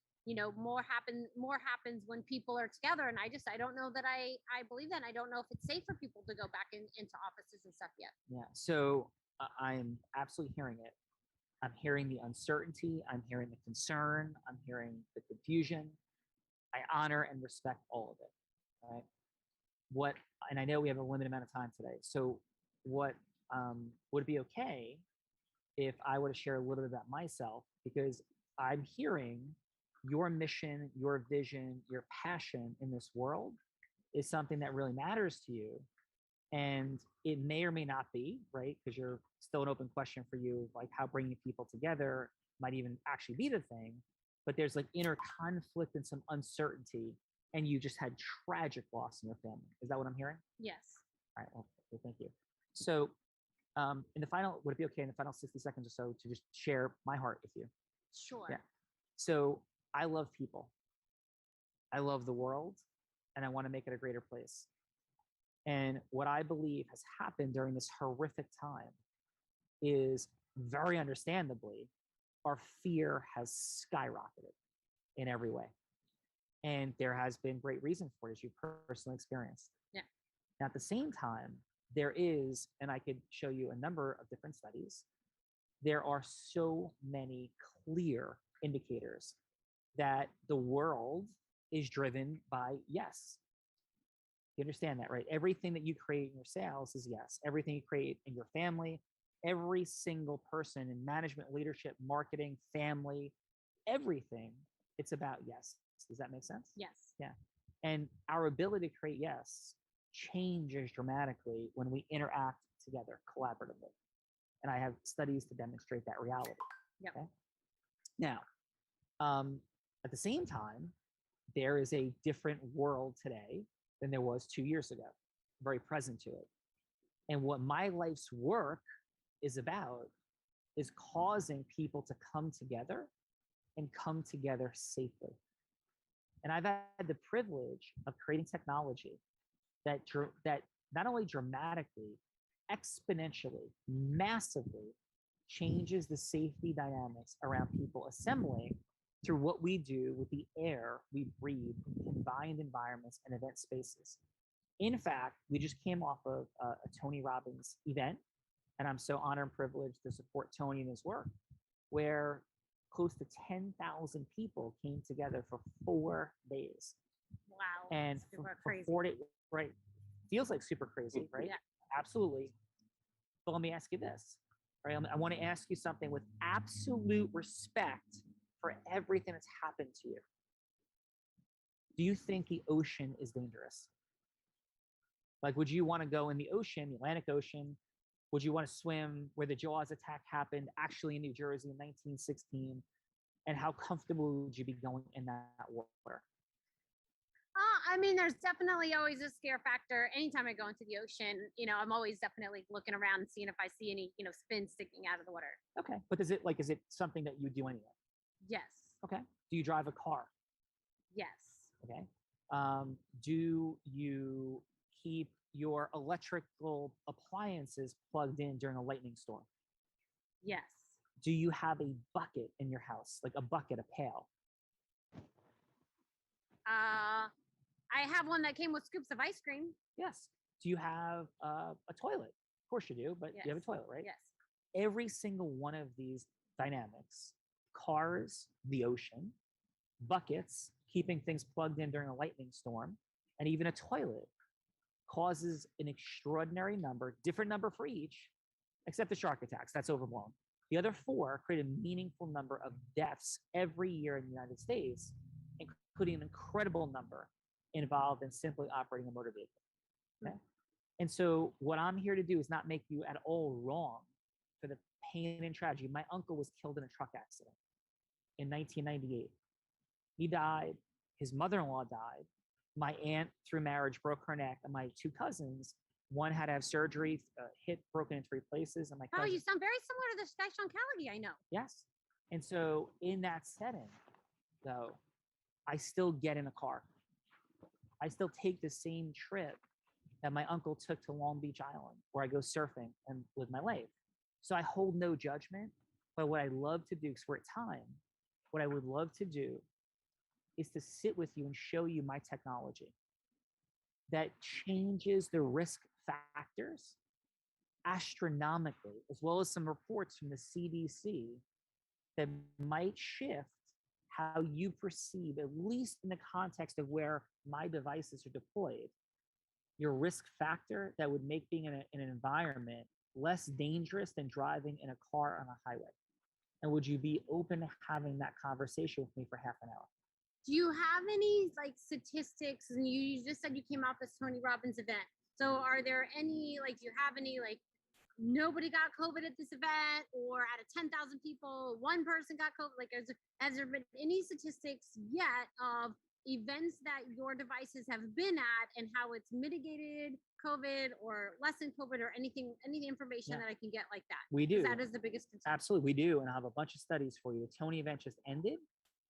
more happens when people are together. And I don't know that I believe that. And I don't know if it's safe for people to go back into offices and stuff yet. Yeah. So I'm absolutely hearing it. I'm hearing the uncertainty. I'm hearing the concern. I'm hearing the confusion. I honor and respect all of it. Right. And I know we have a limited amount of time today. So would it be okay if I were to share a little bit about myself? Because I'm hearing your mission, your vision, your passion in this world is something that really matters to you. And it may or may not be, right? Because you're still an open question for you, like how bringing people together might even actually be the thing. But there's like inner conflict and some uncertainty, and you just had tragic loss in your family. Is that what I'm hearing? Yes. All right. Well, okay, thank you. So would it be okay in the final 60 seconds or so to just share my heart with you? Sure. Yeah. So I love people. I love the world, and I want to make it a greater place. And what I believe has happened during this horrific time is, very understandably, our fear has skyrocketed in every way. And there has been great reason for it, as you personally experienced. Yeah. Now, at the same time, there is, and I could show you a number of different studies, there are so many clear indicators that the world is driven by yes. You understand that, right? Everything that you create in your sales is yes. Everything you create in your family, every single person in management, leadership, marketing, family, everything, it's about yes. Does that make sense? Yes. Yeah. And our ability to create yes changes dramatically when we interact together collaboratively. And I have studies to demonstrate that reality. Yep. Okay. Now, at the same time, there is a different world today than there was 2 years ago, very present to it. And what my life's work is about is causing people to come together and come together safely. And I've had the privilege of creating technology that not only dramatically, exponentially, massively changes the safety dynamics around people assembling through what we do with the air we breathe in combined environments and event spaces. In fact, we just came off of a Tony Robbins event And I'm so honored and privileged to support Tony in his work, where close to 10,000 people came together for 4 days. Wow. And super for crazy. 4 days, right? Feels like super crazy, right? Yeah. Absolutely. But let me ask you this, right? I want to ask you something with absolute respect for everything that's happened to you. Do you think the ocean is dangerous? Like, would you want to go in the ocean, the Atlantic Ocean? Would you want to swim where the Jaws attack happened actually in New Jersey in 1916? And how comfortable would you be going in that water? I mean, there's definitely always a scare factor. Anytime I go into the ocean, I'm always definitely looking around and seeing if I see any, spin sticking out of the water. Okay. But is it something that you do anyway? Yes. Okay. Do you drive a car? Yes. Okay. Do you keep your electrical appliances plugged in during a lightning storm? Yes. Do you have a bucket in your house, like a bucket, a pail? I have one that came with scoops of ice cream. Yes. Do you have a toilet? Of course you do, but Yes. you have a toilet, right? Yes. Every single one of these dynamics, cars, the ocean, buckets, keeping things plugged in during a lightning storm, and even a toilet causes an extraordinary number, different number for each, except the shark attacks. That's overblown. The other 4 create a meaningful number of deaths every year in the United States, including an incredible number involved in simply operating a motor vehicle. Okay? And so what I'm here to do is not make you at all wrong for the pain and tragedy. My uncle was killed in a truck accident in 1998. He died. His mother-in-law died. My aunt, through marriage, broke her neck, and my 2 cousins, one had to have surgery, hip broken in 3 places, and my cousin. Oh, you sound very similar to this guy, Sean Callaghan, I know. Yes. And so in that setting, though, I still get in a car. I still take the same trip that my uncle took to Long Beach Island, where I go surfing and live my life. So I hold no judgment, but what I love to do, because we're at time, what I would love to do is to sit with you and show you my technology that changes the risk factors astronomically, as well as some reports from the CDC that might shift how you perceive, at least in the context of where my devices are deployed, your risk factor that would make being in an environment less dangerous than driving in a car on a highway. And would you be open to having that conversation with me for half an hour? Do you have any statistics? And you just said you came off this Tony Robbins event. So are there any, do you have any, nobody got COVID at this event, or out of 10,000 people, 1 person got COVID? Has there been any statistics yet of events that your devices have been at and how it's mitigated COVID or lessened COVID, or any information that I can get like that? We do. That is the biggest concern. Absolutely, we do. And I have a bunch of studies for you. The Tony event just ended,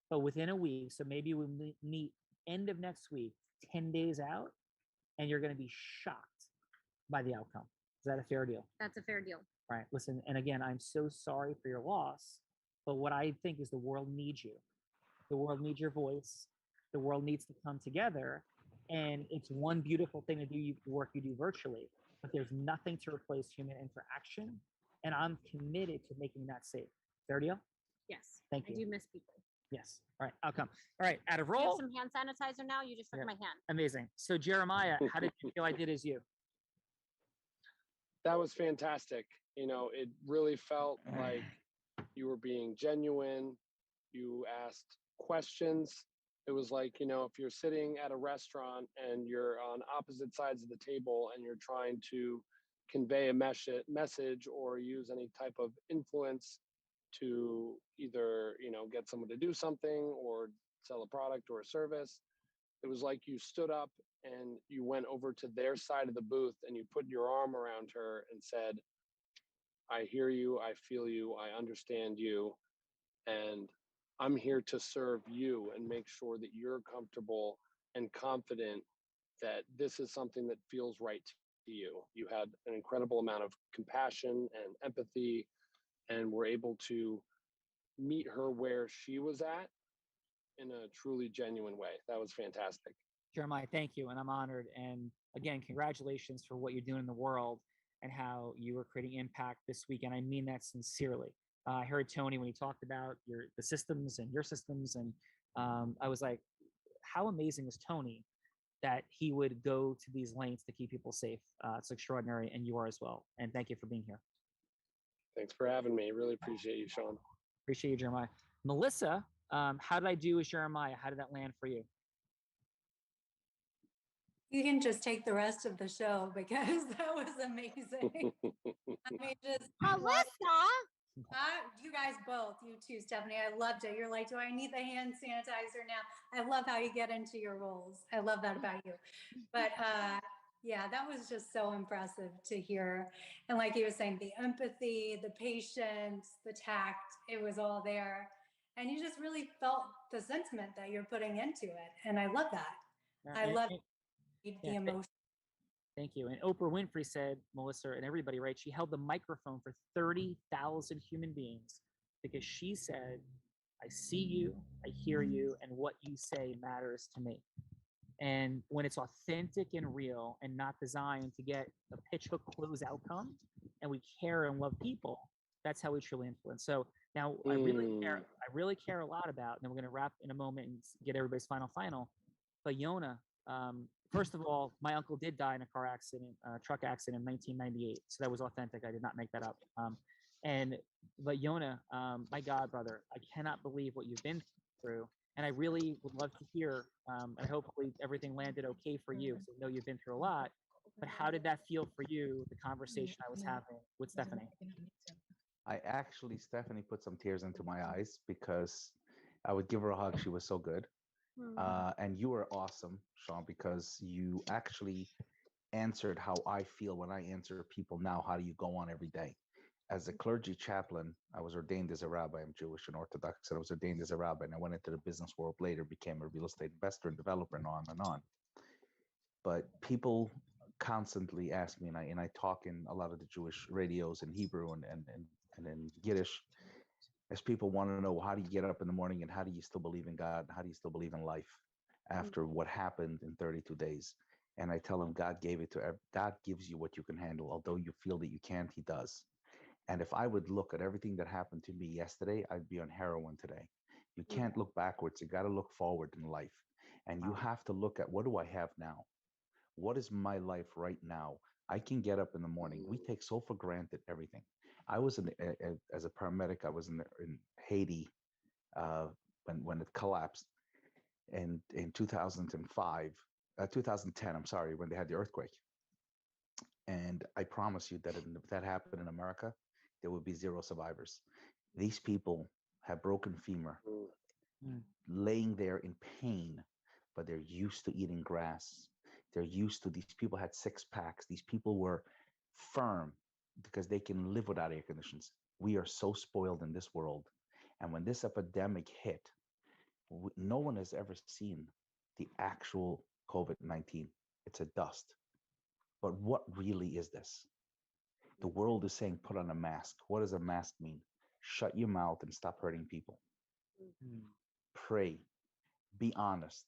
but within a week, so maybe we'll meet end of next week, 10 days out, and you're going to be shocked by the outcome. Is that a fair deal? That's a fair deal. All right, listen, and again, I'm so sorry for your loss, but what I think is the world needs you. The world needs your voice. The world needs to come together, and it's one beautiful thing to do the work you do virtually, but there's nothing to replace human interaction, and I'm committed to making that safe. Fair deal? Yes. Thank you. I do miss people. Yes. All right, outcome. All right, out of You have roll. some hand sanitizer now? You just shook my hand. Amazing. So Jeremiah, how did you feel I did as you? That was fantastic. It really felt like you were being genuine. You asked questions. It was like, if you're sitting at a restaurant and you're on opposite sides of the table and you're trying to convey a message or use any type of influence to either, get someone to do something or sell a product or a service. It was like you stood up and you went over to their side of the booth and you put your arm around her and said, I hear you, I feel you, I understand you, and I'm here to serve you and make sure that you're comfortable and confident that this is something that feels right to you. You had an incredible amount of compassion and empathy, and were able to meet her where she was at in a truly genuine way. That was fantastic. Jeremiah, thank you, and I'm honored. And again, congratulations for what you're doing in the world. and how you were creating impact this week. And I mean that sincerely. I heard Tony when he talked about the systems and your systems, and I was like, how amazing is Tony that he would go to these lengths to keep people safe. It's extraordinary, and you are as well. And thank you for being here. Thanks for having me. Really appreciate you, Sean. Appreciate you, Jeremiah. Melissa, how did I do as Jeremiah? How did that land for you? You can just take the rest of the show because that was amazing. I mean, just Melissa. You guys both, you too, Stephanie. I loved it. You're like, do I need the hand sanitizer now? I love how you get into your roles. I love that about you. But yeah, that was just so impressive to hear. And like he was saying, the empathy, the patience, the tact, it was all there. And you just really felt the sentiment that you're putting into it. And I love that. I love the emotion. Thank you. And Oprah Winfrey said, Melissa and everybody, right? She held the microphone for 30,000 human beings because she said, I see you, I hear you, and what you say matters to me. And when it's authentic and real and not designed to get a pitch hook close outcome, and we care and love people, that's how we truly influence. So now I really care a lot about, and then we're going to wrap in a moment and get everybody's final. But Yona, first of all, my uncle did die in a car accident, truck accident in 1998. So that was authentic. I did not make that up. But Yona, my God, brother, I cannot believe what you've been through. And I really would love to hear, and hopefully everything landed okay for you. So I know you've been through a lot, but how did that feel for you, the conversation I was having with Stephanie? Stephanie put some tears into my eyes because I would give her a hug. She was so good. And you were awesome, Sean, because you actually answered how I feel when I answer people now. How do you go on every day? As a clergy chaplain, I was ordained as a rabbi. I'm Jewish and Orthodox, and I was ordained as a rabbi, and I went into the business world later, became a real estate investor and developer, and on and on. But people constantly ask me, and I talk in a lot of the Jewish radios in Hebrew and in Yiddish, as people want to know, how do you get up in the morning, and how do you still believe in God, and how do you still believe in life after what happened in 32 days? And I tell them, God gives you what you can handle. Although you feel that you can't, He does. And if I would look at everything that happened to me yesterday, I'd be on heroin today. You can't look backwards. You got to look forward in life. And you have to look at, what do I have now? What is my life right now? I can get up in the morning. We take so for granted everything. I was as a paramedic, I was in Haiti when it collapsed in 2010, I'm sorry, when they had the earthquake. And I promise you that if that happened in America, there would be 0 survivors. These people have broken femur, laying there in pain, but they're used to eating grass. These people had 6 packs. These people were firm because they can live without air conditions. We are so spoiled in this world. And when this epidemic hit, no one has ever seen the actual COVID-19. It's a dust. But what really is this? The world is saying, put on a mask. What does a mask mean? Shut your mouth and stop hurting people. Pray. Be honest.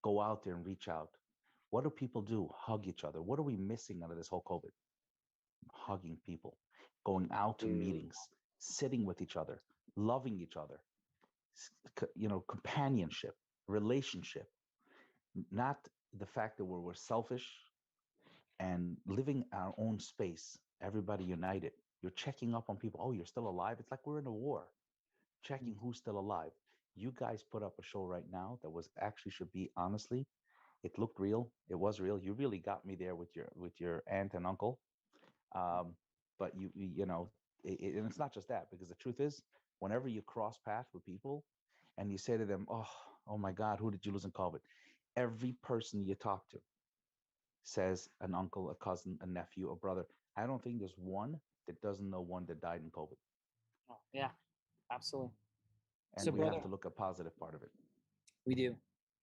Go out there and reach out. What do people do? Hug each other. What are we missing out of this whole COVID? Hugging people, going out to meetings, sitting with each other, loving each other, companionship, relationship, not the fact that we're selfish and living our own space, everybody united. You're checking up on people. Oh, you're still alive? It's like we're in a war, checking who's still alive. You guys put up a show right now that was actually should be, honestly, it looked real. It was real. You really got me there with your aunt and uncle. But and it's not just that, because the truth is, whenever you cross paths with people and you say to them, oh my God, who did you lose in COVID? Every person you talk to says an uncle, a cousin, a nephew, a brother. I don't think there's one that doesn't know one that died in COVID. Oh, yeah, absolutely. And so we brother, have to look at positive part of it. We do.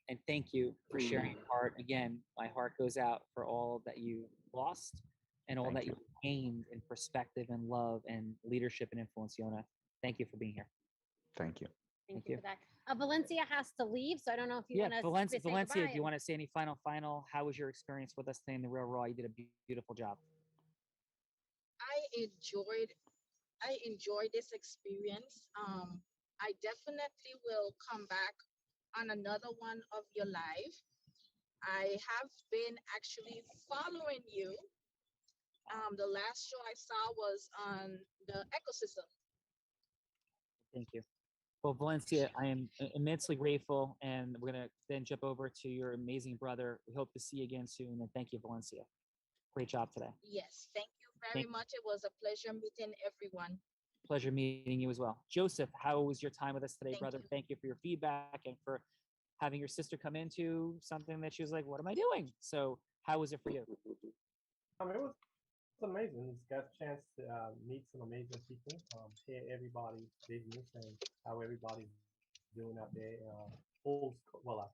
And thank you for sharing your heart. Again, my heart goes out for all that you lost and all that you gained in perspective and love and leadership and influence, Yona. Thank you for being here. Thank you. Thank you for that. Valencia has to leave, so I don't know if you want to Valencia, do you want to say any final? How was your experience with us today in the Real Raw? You did a beautiful job. enjoyed this experience. I definitely will come back on another one of your live. I have been actually following you. The last show I saw was on the ecosystem. Thank you. Well, Valencia, I am immensely grateful, and we're gonna then jump over to your amazing brother. We hope to see you again soon, and thank you, Valencia. Great job today. Yes, thank you very much. It was a pleasure meeting everyone. Pleasure meeting you as well. Joseph, how was your time with us today, Thank brother? you. Thank you for your feedback and for having your sister come into something that she was like, "What am I doing?" So, how was it for you? It was amazing. Just got a chance to meet some amazing people, hear everybody's business and how everybody's doing out there.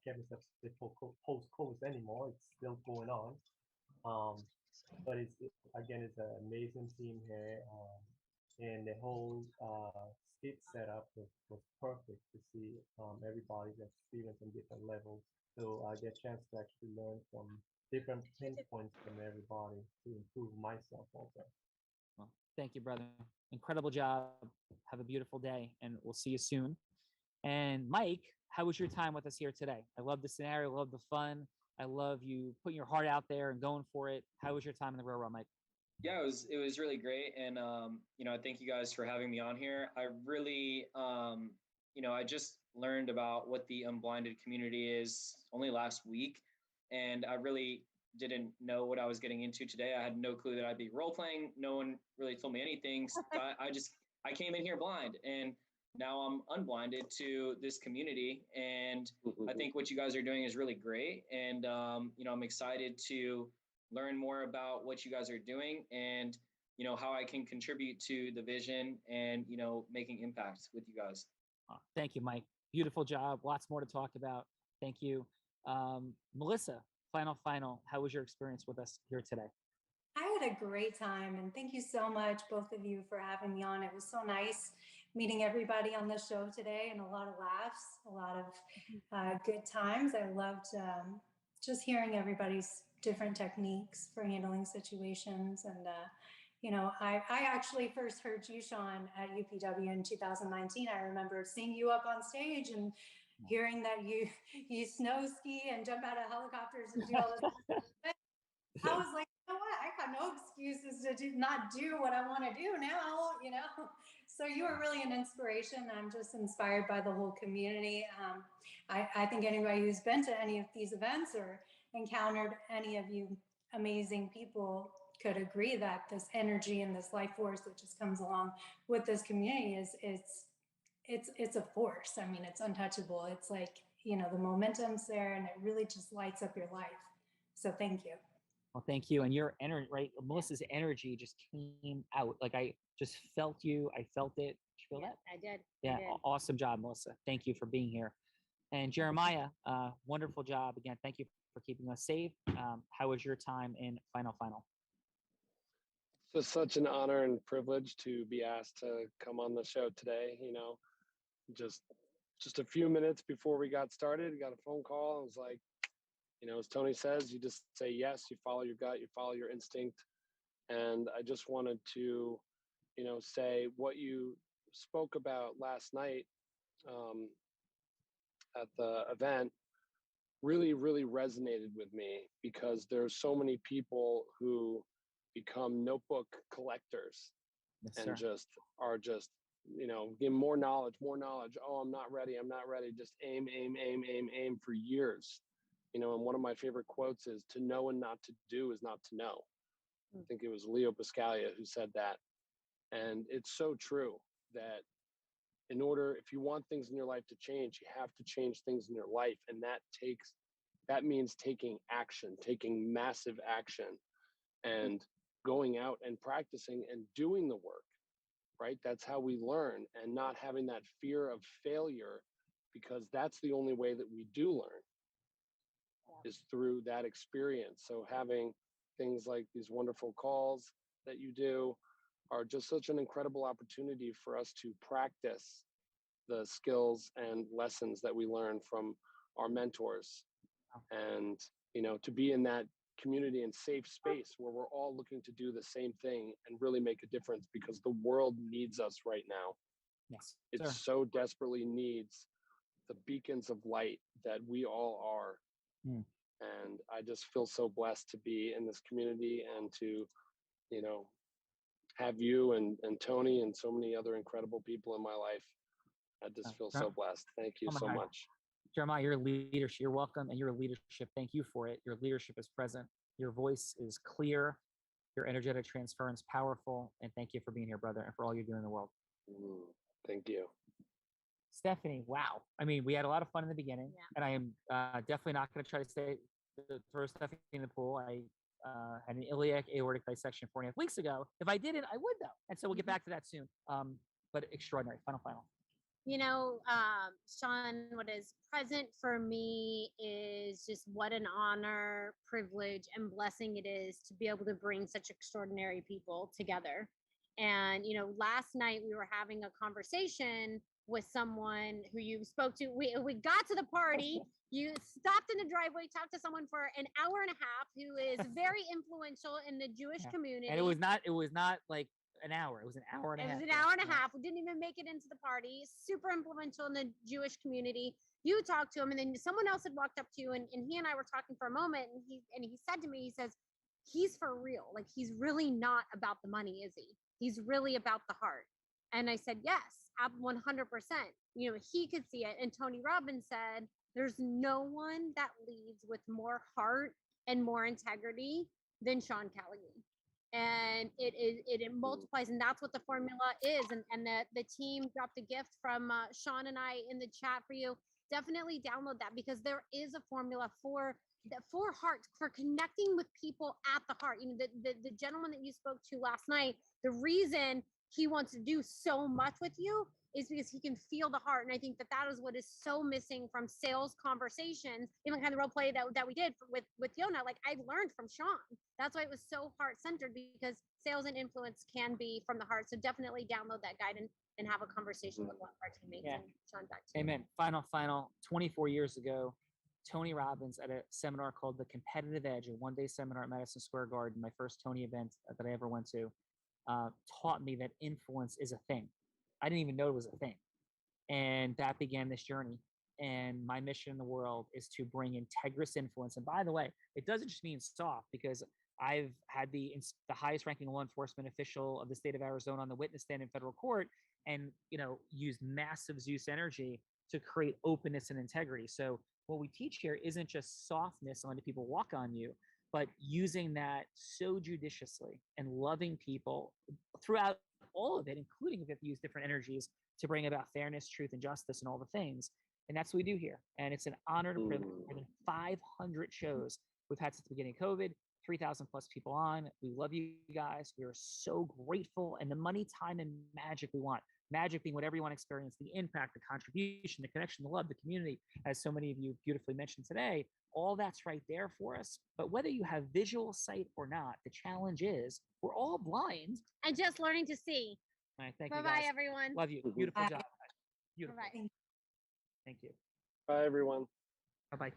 Kevin said post COVID anymore. It's still going on. Um, but again, it's an amazing team here, and the whole skit setup was perfect to see everybody's experience on different levels. So I get a chance to actually learn from different pinpoints from everybody to improve myself also. Well, thank you, brother. Incredible job. Have a beautiful day, and we'll see you soon. And Mike, how was your time with us here today? I love the scenario, I love the fun. I love you putting your heart out there and going for it. How was your time in the railroad, Mike? Yeah, it was really great, and I thank you guys for having me on here. I really, I just learned about what the Unblinded community is only last week, and I really didn't know what I was getting into today. I had no clue that I'd be role playing. No one really told me anything. So I came in here blind, and now I'm unblinded to this community, and I think what you guys are doing is really great, and I'm excited to learn more about what you guys are doing, and how I can contribute to the vision, and making impact with you guys. Thank you, Mike. Beautiful job. Lots more to talk about. Thank you. Melissa, final. How was your experience with us here today? I had a great time, and thank you so much, both of you, for having me on. It was so nice meeting everybody on the show today, and a lot of laughs, a lot of good times. I loved just hearing everybody's different techniques for handling situations. And, I actually first heard you, Sean, at UPW in 2019. I remember seeing you up on stage and hearing that you snow ski and jump out of helicopters and do all this. I was like, you know what? I got no excuses to not do what I want to do now. So you are really an inspiration. I'm just inspired by the whole community. I think anybody who's been to any of these events or encountered any of you amazing people could agree that this energy and this life force that just comes along with this community it's a force. I mean, it's untouchable. It's like, the momentum's there, and it really just lights up your life. So thank you. Well, thank you. And your energy, right? Melissa's energy just came out. Like I just felt you. I felt it. Did you feel that? I did. Yeah. I did. Awesome job, Melissa. Thank you for being here. And Jeremiah, wonderful job. Again, thank you for keeping us safe. How was your time in final? It's such an honor and privilege to be asked to come on the show today. Just a few minutes before we got started, got a phone call. I was like, as Tony says, you just say yes, you follow your gut, you follow your instinct. And I just wanted to, say what you spoke about last night at the event really, really resonated with me, because there's so many people who become notebook collectors. Yes, and sir. just give more knowledge. Oh, I'm not ready. Just aim for years. And one of my favorite quotes is, to know and not to do is not to know. I think it was Leo Buscaglia who said that. And it's so true that if you want things in your life to change, you have to change things in your life. And that means taking action, taking massive action, and going out and practicing and doing the work, right? That's how we learn, and not having that fear of failure, because that's the only way that we do learn, is through that experience. So having things like these wonderful calls that you do are just such an incredible opportunity for us to practice the skills and lessons that we learn from our mentors, and to be in that community and safe space where we're all looking to do the same thing and really make a difference, because the world needs us right now. Yes, it sir. so desperately needs the beacons of light that we all are. And I just feel so blessed to be in this community and to, you know, have you and Tony and so many other incredible people in my life. I just feel so blessed. Thank you so much. Jeremiah, your leadership, you're welcome, and your leadership, thank you for it. Your leadership is present. Your voice is clear. Your energetic transference powerful. And thank you for being here, brother, and for all you're doing in the world. Thank you. Stephanie, wow. I mean, we had a lot of fun in the beginning, and I am definitely not going to try to throw Stephanie in the pool. I had an iliac aortic dissection 4.5 weeks ago. If I didn't, I would, though. And so we'll get back to that soon. But extraordinary. Final. You know, Sean, what is present for me is just what an honor, privilege, and blessing it is to be able to bring such extraordinary people together. And, you know, last night we were having a conversation with someone who you spoke to. We got to the party. You stopped in the driveway, talked to someone for an hour and a half who is very influential in the Jewish community. And it was not like an hour. It was an hour and a half. It was an hour and a half. We didn't even make it into the party. Super influential in the Jewish community. You talked to him, and then someone else had walked up to you, and he and I were talking for a moment, and he said to me, he says, he's for real. Like, he's really not about the money, is he? He's really about the heart. And I said, yes, 100%. You know, he could see it. And Tony Robbins said, there's no one that leads with more heart and more integrity than Sean Callaghan. And it multiplies, and that's what the formula is. And the team dropped a gift from Sean and I in the chat for you. Definitely download that, because there is a formula for heart, for connecting with people at the heart. You know, the gentleman that you spoke to last night, the reason he wants to do so much with you is because he can feel the heart. And I think that is what is so missing from sales conversations, even kind of role play that we did with Yona. Like, I learned from Sean. That's why it was so heart-centered, because sales and influence can be from the heart. So definitely download that guide and have a conversation with one of our teammates. And Sean, back to you. Amen. Final. 24 years ago, Tony Robbins, at a seminar called The Competitive Edge, a one-day seminar at Madison Square Garden, my first Tony event that I ever went to, taught me that influence is a thing. I didn't even know it was a thing. And that began this journey. And my mission in the world is to bring integrous influence. And by the way, it doesn't just mean soft, because I've had the highest ranking law enforcement official of the state of Arizona on the witness stand in federal court, and, you know, use massive Zeus energy to create openness and integrity. So what we teach here isn't just softness and letting people walk on you, but using that so judiciously and loving people throughout all of it, including if you have to use different energies to bring about fairness, truth, and justice and all the things. And that's what we do here. And it's an honor to privilege. More than 500 shows we've had since the beginning of COVID, 3,000 plus people on. We love you guys. We are so grateful. And the money, time, and magic we want. Magic being what everyone experienced, the impact, the contribution, the connection, the love, the community, as so many of you beautifully mentioned today. All that's right there for us. But whether you have visual sight or not, the challenge is we're all blind. And just learning to see. All right, thank you, Bye-bye, guys. everyone. Love you. Beautiful job. Beautiful. Bye-bye. Thank you. Bye, everyone. Bye-bye.